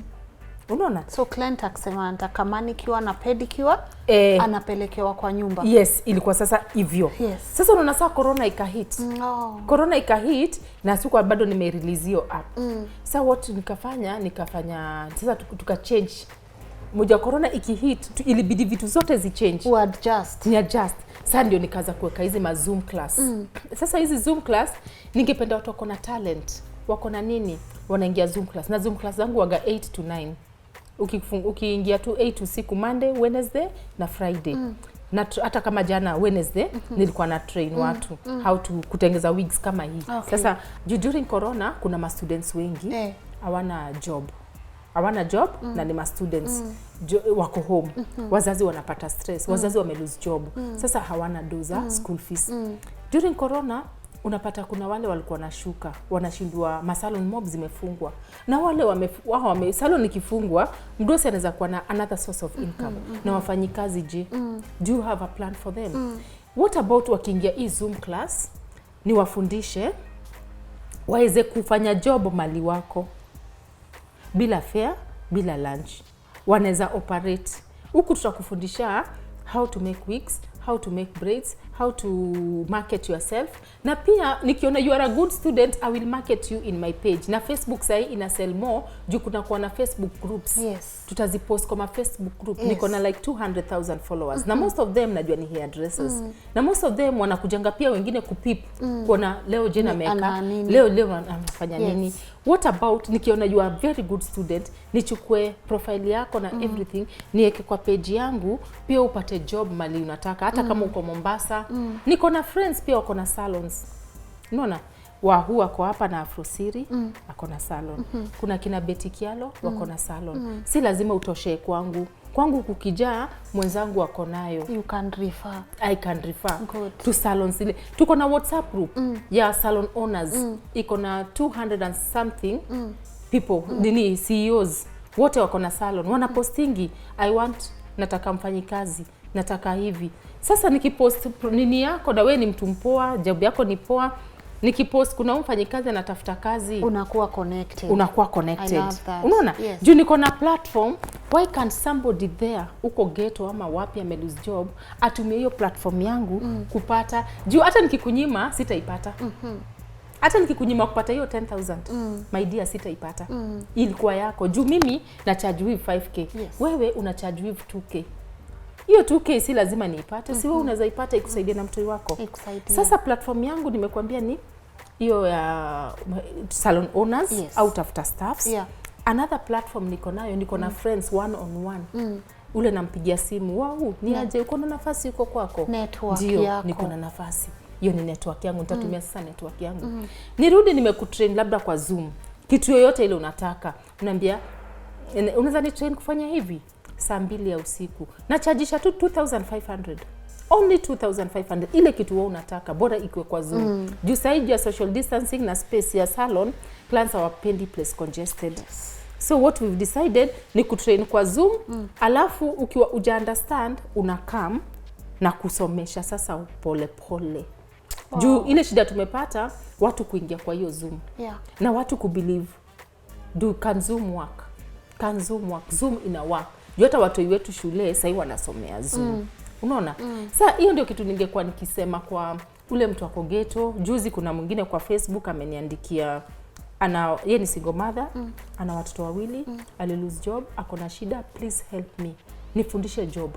[SPEAKER 1] Unaona?
[SPEAKER 6] So client akisema anataka manicure na pedicure anapelekewa kwa nyumba.
[SPEAKER 1] Yes, ilikuwa sasa hivyo.
[SPEAKER 6] Yes.
[SPEAKER 1] Sasa unaona sasa corona ikahit. Corona ikahit na siku bado nimerelease hiyo app. Sasa what nikafanya sasa tukachange. Moja corona ikihit ilibidi vitu zote zichange.
[SPEAKER 6] Ni adjust.
[SPEAKER 1] Sasa ndio nikaanza kuweka hizi Zoom class. Sasa hizi Zoom class ningependa watu wako na talent, wako na nini, wanaingia Zoom class. Na Zoom class zangu waga 8 to 9. Ukiingia tu 8 usiku Monday, Wednesday na Friday. Na hata kama jana Wednesday nilikuwa na train watu how to kutengeza wigs kama hii.
[SPEAKER 6] Okay.
[SPEAKER 1] Sasa during corona kuna ma students wengi hawana job na ni ma students wako home. Wazazi wanapata stress, wazazi wame lose job. Sasa hawana doza school fees. During corona unapata kuna wale walikuwa wanashindwa masalon mob zimefungwa. Na wale salon ikifungwa mdosi anaweza kuwa na another source of income. Na wafanyikazi je? Do you have a plan for them? What about wakiingia hii Zoom class ni wafundishe waweze kufanya job mali wako bila fare, bila lunch. Wanaweza operate. Huku tutakufundisha how to make wigs, how to make braids, how to market yourself. Na pia nikiona you are a good student, I will market you in my page. Na Facebook sahi ina sell more juu kuna kuwa na Facebook groups.
[SPEAKER 6] Yes.
[SPEAKER 1] Tutazipost kwa Facebook group. Niko na like 200,000 followers. Na most of them najua ni hairdressers. Na most of them wanakujanga pia wengine kupip. Kuona leo Jane ameka, leo anafanya nini. What about nikiona you are a very good student, nichukue profile yako na everything, niweke kwa page yangu, pia upate job mali unataka hata kama uko Mombasa. Niko na friends pia wako na salons. Unaona? Wahu ako hapa na Afrosiri ako na salon. Kuna kina Betty Kialo wako na salon. Si lazima utoshe kwangu. Kwangu kukijaa mwenzangu wako nayo.
[SPEAKER 6] You can refer.
[SPEAKER 1] I can refer
[SPEAKER 6] Good.
[SPEAKER 1] to salons ile. Tuko na WhatsApp group ya salon owners. Iko na 200 and something people, nini CEOs. Wote wako na salon. Wanapostingi nataka mfanyikazi, nataka hivi. Sasa nikipost nini yako na wewe ni mtu mpoa, job yako ni poa. Nikipost kuna mfanyikazi anatafuta kazi,
[SPEAKER 6] unakuwa connected.
[SPEAKER 1] I love
[SPEAKER 6] that.
[SPEAKER 1] Unaona?
[SPEAKER 6] Yes.
[SPEAKER 1] Juu niko na platform, why can't somebody there uko ghetto ama wapi ame lose job atumie hiyo platform yangu kupata. Juu hata nikikunyima sitaipata. Hata nikikunyima kupata hiyo 10,000 my dear sitaipata. Ilikuwa yako. Juu mimi na charge weave 5k.
[SPEAKER 6] Yes.
[SPEAKER 1] Wewe una charge weave 2k. Hiyo 2k si lazima niipate. Si wewe unaweza ipata ikusaidie na mtoi wako. Sasa platform yangu nimekuambia ni hiyo ya salon owners out after staffs. Another platform niko na friends one on one. Ule nampigia simu, "Wow, ni aje uko na nafasi uko kwako?"
[SPEAKER 6] Network
[SPEAKER 1] ndio,
[SPEAKER 6] yako.
[SPEAKER 1] niko na nafasi. Hiyo ni network yangu, nitatumia sasa network yangu. Nirudi nimekutrain labda kwa Zoom. Kitu yoyote ile unataka. Unaniambia unaweza ni train kufanya hivi. saa 2 ya usiku. Nachajisha tu 2500. Only 2500. Ile kitu wewe unataka, bora ikiwe kwa Zoom. Juu saidi ya social distancing na space ya salon, clients hawapendi place congested. So what we've decided ni kutrain kwa Zoom, alafu ukiwa uja understand unakam na kusomesha sasa pole pole. Juu ile shida tumepata watu kuingia kwa hiyo Zoom. Na watu kubelieve can Zoom work? Can Zoom work? Zoom ina work. Juu hata watu wetu shule sasa wanasomea Zoom. Unaona? Sasa hiyo ndio kitu ningekuwa nikisema kwa ule mtu wako ghetto. Juzi kuna mwingine kwa Facebook ameniandikia yeye ni single mother, ana watoto wawili, ali lose job, ako na shida, please help me. Nifundishe job.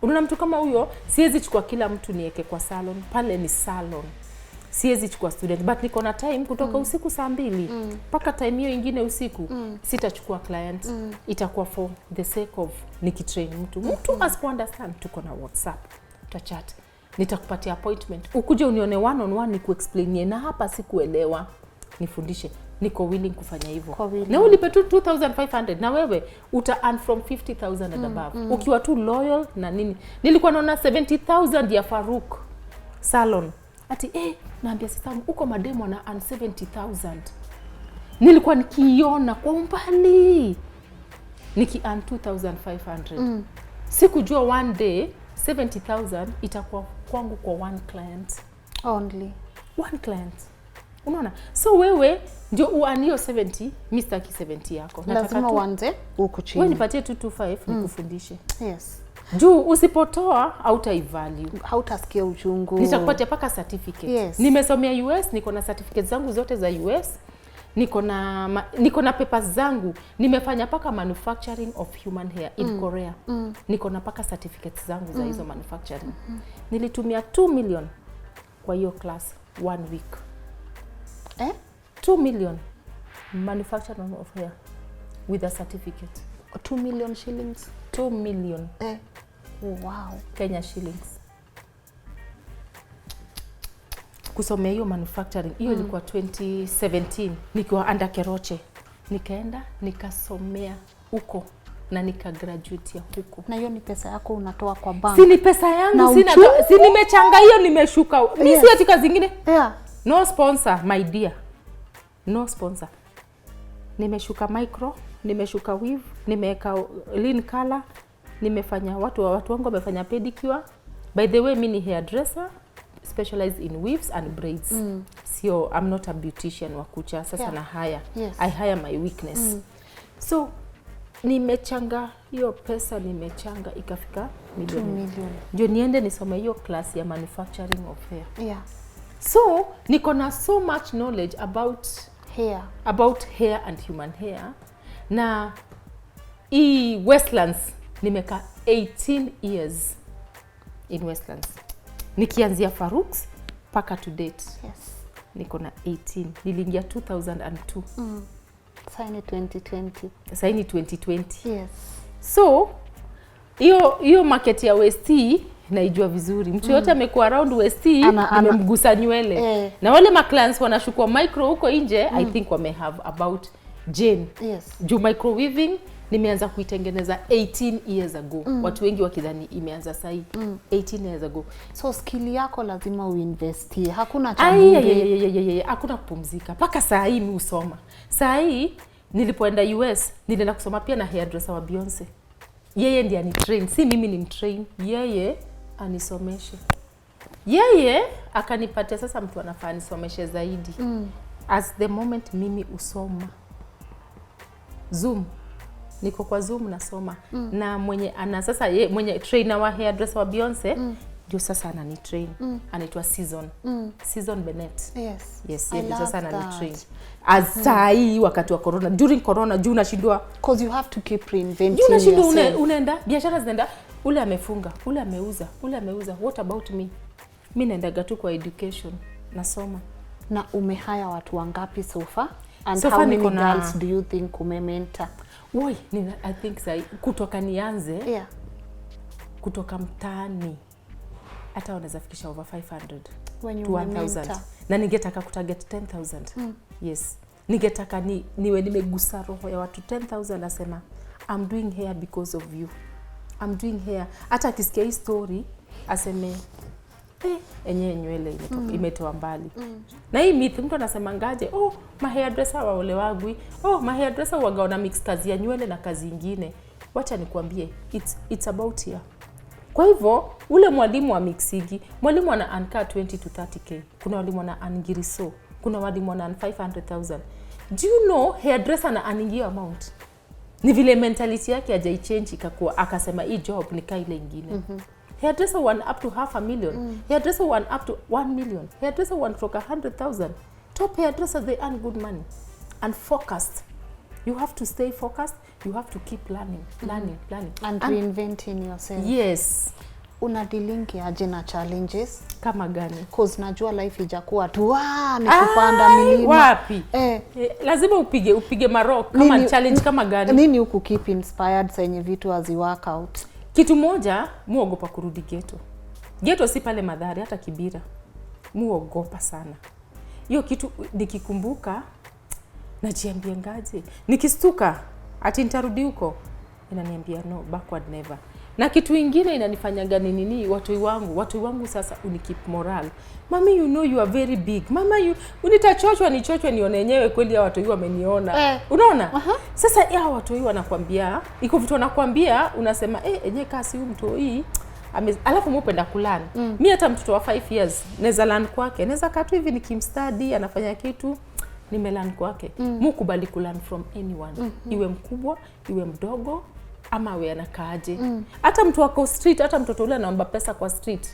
[SPEAKER 1] Unaona mtu kama huyo, siwezi chukua kila mtu niweke kwa salon, pale ni salon. Siwezi chukua student, but niko na time kutoka usiku saa 2 mpaka time hiyo ingine usiku. Sitachukua client, itakuwa for the sake of nikitrain mtu. Mtu must understand tuko na WhatsApp, tutachat. Nitakupatia appointment. Ukuje unione one on one nikuexplainie na hapa sikuelewa. Nifundishe. Niko willing kufanya hivyo. Na ulipe tu 2500 na wewe uta earn from 50,000 and above. Ukiwa tu loyal na nini. Nilikuwa naona 70,000 ya Faruk salon. Ati naambia sasa uko mademo na earn 70,000. Nilikuwa nikiona kwa umbali. Niki earn 2500. Sikujua one day 70,000 itakuwa kwangu kwa one client.
[SPEAKER 6] Only
[SPEAKER 1] one client. Unaona? So wewe ndio uanio 70, Mr. 70 yako.
[SPEAKER 6] Lazima uanze huko chini.
[SPEAKER 1] Wewe nipatie 225 nikufundishe.
[SPEAKER 6] Yes.
[SPEAKER 1] Juu usipotoa hautaivalue.
[SPEAKER 6] Hautasikia uchungu.
[SPEAKER 1] Nitakupatia paka certificate.
[SPEAKER 6] Yes.
[SPEAKER 1] Nimesomea US, niko na certificates zangu zote za US. Niko na papers zangu. Nimefanya paka manufacturing of human hair in Korea. Niko na paka certificates zangu za hizo manufacturing. Nilitumia 2 million kwa hiyo class 1 week. 2 million manufacturing of hair with a certificate.
[SPEAKER 6] 2 million shillings.
[SPEAKER 1] 2 million.
[SPEAKER 6] Wow.
[SPEAKER 1] Kenya shillings. Kusomea hiyo manufacturing. Hiyo ilikuwa 2017. Nikiwa under Keroche. Nikaenda, nikasomea huko na nika-graduate huko.
[SPEAKER 6] Na hiyo ni pesa yako unatoa kwa bank.
[SPEAKER 1] Si ni pesa yangu, si nimechanga hiyo nimeshuka. Mimi si ati kazi zingine. No sponsor, my dear. No sponsor. Nimeshuka micro, nimeshuka weave, nimeweka lean color, nimefanya watu wangu wamefanya pedicure. By the way, mimi ni hairdresser, specialized in weaves and braids. So I'm not a beautician wa kucha, sasa na hire. I hire my weakness. So nimechanga hiyo pesa, nimechanga ikafika milioni. Ndio niende nisome hiyo class ya manufacturing of hair. So niko na so much knowledge about hair and human hair. Na Westlands nimeka 18 years in Westlands. Nikianzia Faruks paka to date. Niko na 18. Niliingia 2002.
[SPEAKER 6] Saini 2020.
[SPEAKER 1] Saini 2020. So hiyo market ya West naijua vizuri. Mtu yote amekuwa around West amemgusa nywele. Na wale ma clients wanashukua micro huko nje, I think wame have about Jane. Juu microwaving nimeanza kuitengeneza 18 years ago. Watu wengi wakidhani imeanza sahi 18 years ago.
[SPEAKER 6] So skill yako lazima uinvestie. Hakuna cha bure.
[SPEAKER 1] Hakuna kupumzika. Paka saa hii mimi usoma. Saa hii nilipoenda US nilienda kusoma pia na hairdresser wa Beyonce. Yeye ndiye anitrain, si mimi ni mtrain. Yeye anisomeshe. Yeye akanipatia sasa mtu anafaa anisomeshe zaidi. As the moment mimi usoma. Zoom. Niko kwa Zoom nasoma. Na mwenye sasa mwenye trainer wa hairdresser wa Beyonce ndio sasa ananitrain. Anaitwa Season. Season Bennett. Yes, ndio sasa ananitrain. Asai wakati wa corona, during corona juu unashindwa
[SPEAKER 6] because you have to keep reinventing yourself.
[SPEAKER 1] Unaenda biashara zinaenda, ule amefunga, ule ameuza, what about me? Mimi naendaga tu kwa education, nasoma.
[SPEAKER 6] Na umehaya watu wangapi so far? And so how many girls do you think umementa?
[SPEAKER 1] I think kutoka nianze kutoka mtaani hata wanaweza fikisha over 500 to 1000. Na ningetaka kutarget 10,000. Yes. Ningetaka niwe nimegusa roho ya watu 10,000 nasema I'm doing hair because of you. I'm doing hair. Hata akisikia hii story aseme enyewe nywele imetoa mbali. Na hii myth mtu anasema ngaje, ma hairdresser waolewagwi, ma hairdresser wagaona mix kazi ya nywele na kazi nyingine. Wacha nikwambie, it's about here. Kwa hivyo ule mwalimu wa mixigi, mwalimu ana anka 20 to 30k. Kuna walimu ana angiriso, kuna walimu ana 500,000. Do you know hairdresser na aningio amount? Ni vile mentality yake hajaichange ikakuwa akasema hii job ni kama ile nyingine. Hairdresser won up to $500,000. Hairdresser won up to 1 million. Hairdresser won for 100,000. Top hairdressers, they earn good money. And focused. You have to stay focused. You have to keep learning.
[SPEAKER 6] And reinventing yourself.
[SPEAKER 1] Yes.
[SPEAKER 6] Una dealing aje na challenges?
[SPEAKER 1] Kama gani?
[SPEAKER 6] Cause najua life ijakuwa tu ni kupanda milima.
[SPEAKER 1] Wapi? Lazima upige marok kama challenge kama gani?
[SPEAKER 6] Nini huku keep inspired senye vitu hazi work out?
[SPEAKER 1] Kitu moja, muogopa kurudi ghetto. Ghetto si pale Mathare, hata Kibira. Muogopa sana. Hiyo kitu nikikumbuka najiambia ngaje. Nikistuka ati nitarudi huko, inaniambia no, backward never. Na kitu ingine inanifanyaga nini, watu wangu sasa unikip moral. Mami, you know you are very big. Mama, unitachochwa nione yenyewe kweli ya watu wameniona. Unaona? Sasa ya watu wanakuambia, iko vitu wanakuambia, unasema yenyewe kasi huyu mtu hii alafu mpenda kulani. Mimi hata mtoto wa 5 years naweza learn kwake. Naweza katu hivi nikimstudy anafanya kitu nimelearn kwake. Mukubali kulearn from anyone. Iwe mkubwa, iwe mdogo, ama awe anakaaje. Hata mtu wako street, hata mtoto ule anaomba pesa kwa street.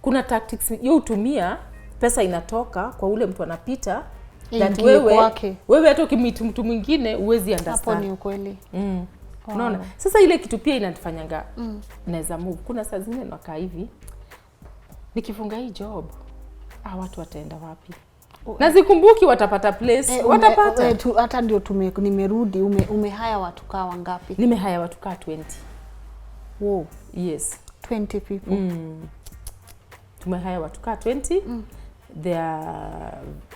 [SPEAKER 1] Kuna tactics yeye utumia, pesa inatoka kwa ule mtu anapita. That wewe hata ukimit mtu mwingine uwezi understand.
[SPEAKER 6] Hapo ni ukweli.
[SPEAKER 1] Unaona? Sasa ile kitu pia inatufanyanga naweza move. Kuna saa zingine nakaa hivi. Nikifunga hii job, watu wataenda wapi? Na zikumbuki watapata place, watapata.
[SPEAKER 6] Hata ndio nimerudi, umehaya watu kaa wangapi?
[SPEAKER 1] Nimehaya watu kaa 20.
[SPEAKER 6] Wow.
[SPEAKER 1] Yes.
[SPEAKER 6] 20 people.
[SPEAKER 1] Tumehaya watu kaa 20.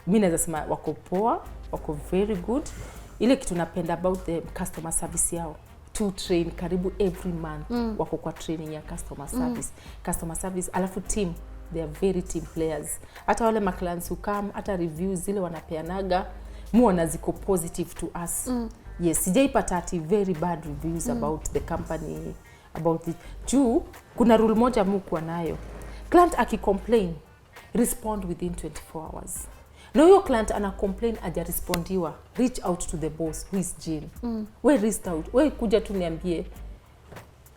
[SPEAKER 1] Mimi naweza sema wako poa, wako very good. Ile kitu napenda about the customer service yao. To train karibu every month. Wako kwa training ya customer service. Customer service, alafu team. They are very team players. Hata wale clients who come, hata reviews zile wanapeanaga, muona ziko positive to us. Yes, sijaipata ati very bad reviews about the company, about it. Juu, kuna rule moja mkuwa nayo. Client akicomplain, respond within 24 hours. Na huyo client ana complain aja respondiwa, reach out to the boss, who is Jane. We reached out, we kuja tu niambie,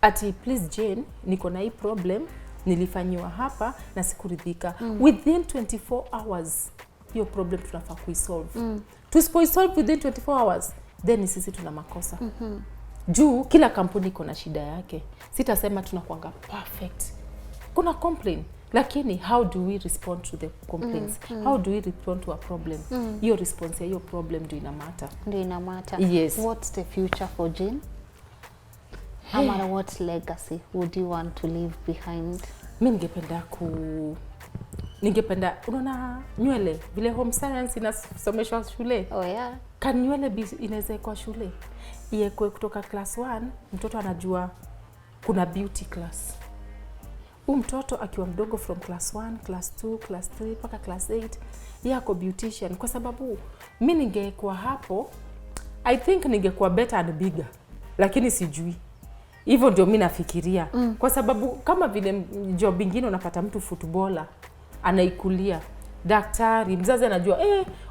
[SPEAKER 1] ati please Jane, niko na hii problem, nilifanyiwa hapa na sikuridhika. Within 24 hours, hiyo problem tunafaa kuisolve. Tusipoisolve within 24 hours, then sisi tuna makosa. Juu, kila kampuni iko na shida yake. Sitasema tunakuanga perfect. Kuna complain. Lakini, how do we respond to the complaints? How do we respond to a problem? Hiyo response ya hiyo problem ndio ina matter.
[SPEAKER 6] Ndio ina matter.
[SPEAKER 1] Yes.
[SPEAKER 6] What's the future for Jane? Ama what legacy would you want to leave behind?
[SPEAKER 1] Mimi ningependa unaona nywele vile home science inasomeshwa shule. Kan nywele inaweza kwa shule. Iekwe kutoka class 1, mtoto anajua kuna beauty class. Mtoto akiwa mdogo from class 1, class 2, class 3 mpaka class 8 yako beautician, kwa sababu mimi ningekuwa hapo I think ningekuwa better and bigger, lakini sijui. Hivyo ndio mimi nafikiria. Kwa sababu kama vile job nyingine unapata mtu footballer anaikulia, daktari, mzazi anajua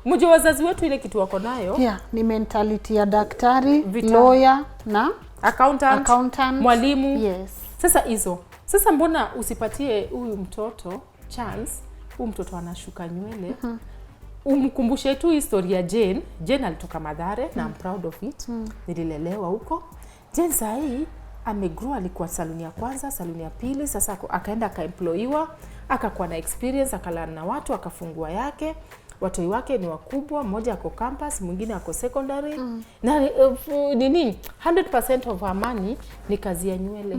[SPEAKER 1] mmoja wazazi wetu ile kitu wako nayo.
[SPEAKER 6] Ni mentality ya daktari, lawyer na accountant,
[SPEAKER 1] mwalimu.
[SPEAKER 6] Yes.
[SPEAKER 1] Sasa hizo. Sasa mbona usipatie huyu mtoto chance, huyu mtoto anashuka nywele. Umkumbushe tu historia Jane. Jane alitoka Mathare na I'm proud of it. Nililelewa huko. Jane sahi amegrow, alikuwa saluni ya kwanza, saluni ya pili, sasa akaenda akaemployiwa, akakuwa na experience, akalana na watu, akafungua yake. Watoi wake ni wakubwa, mmoja ako campus, mwingine ako secondary. Na 100% of her money ni kazi ya nywele.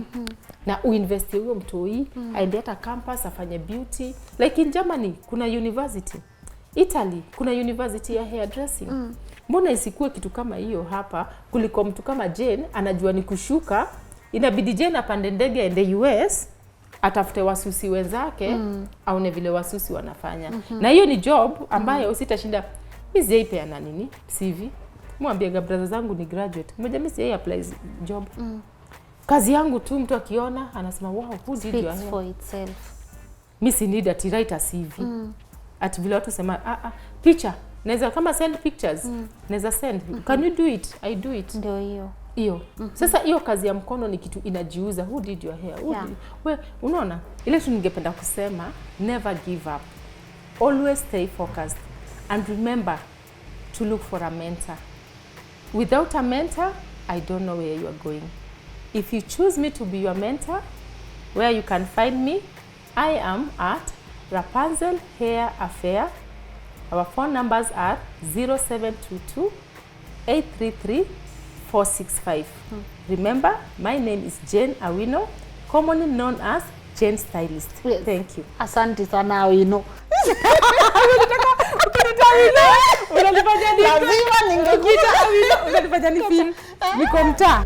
[SPEAKER 1] Na uinvest huyo mtoi, aende hata campus afanye beauty. Like in Germany kuna university. Italy kuna university ya hairdressing. Mbona isikuwe kitu kama hiyo hapa kuliko mtu kama Jane anajua ni kushuka, inabidi Jane apande ndege ende US atafute wasusi wenzake aone vile wasusi wanafanya. Na hiyo ni job ambayo sitashinda mimi sijaipeana nini CV. Mwambie brother zangu ni graduate. Mmoja mimi sijai apply job. Kazi yangu tu mtu akiona anasema wow, who did your hair?
[SPEAKER 6] For itself.
[SPEAKER 1] Mimi si need to write a CV. At vile watu sema picture. Naweza kama send pictures. Naweza send. Can you do it? I do it.
[SPEAKER 6] Ndio hiyo.
[SPEAKER 1] Hiyo. Sasa hiyo kazi ya mkono ni kitu inajiuza. Who did your hair? We, unaona? Ile tu ningependa kusema, never give up. Always stay focused and remember to look for a mentor. Without a mentor, I don't know where you are going. If you choose me to be your mentor, where you can find me, I am at Rapunzel Hair Affair. Our phone numbers are 0722 833 465. Remember, my name is Jane Awino, commonly known as Jane Stylist.
[SPEAKER 6] Yes.
[SPEAKER 1] Thank you.
[SPEAKER 6] Asante sana Awino.
[SPEAKER 1] Unanifanya nini?
[SPEAKER 6] Lazima ningekuita
[SPEAKER 1] Unanifanya nini? Niko mtaa.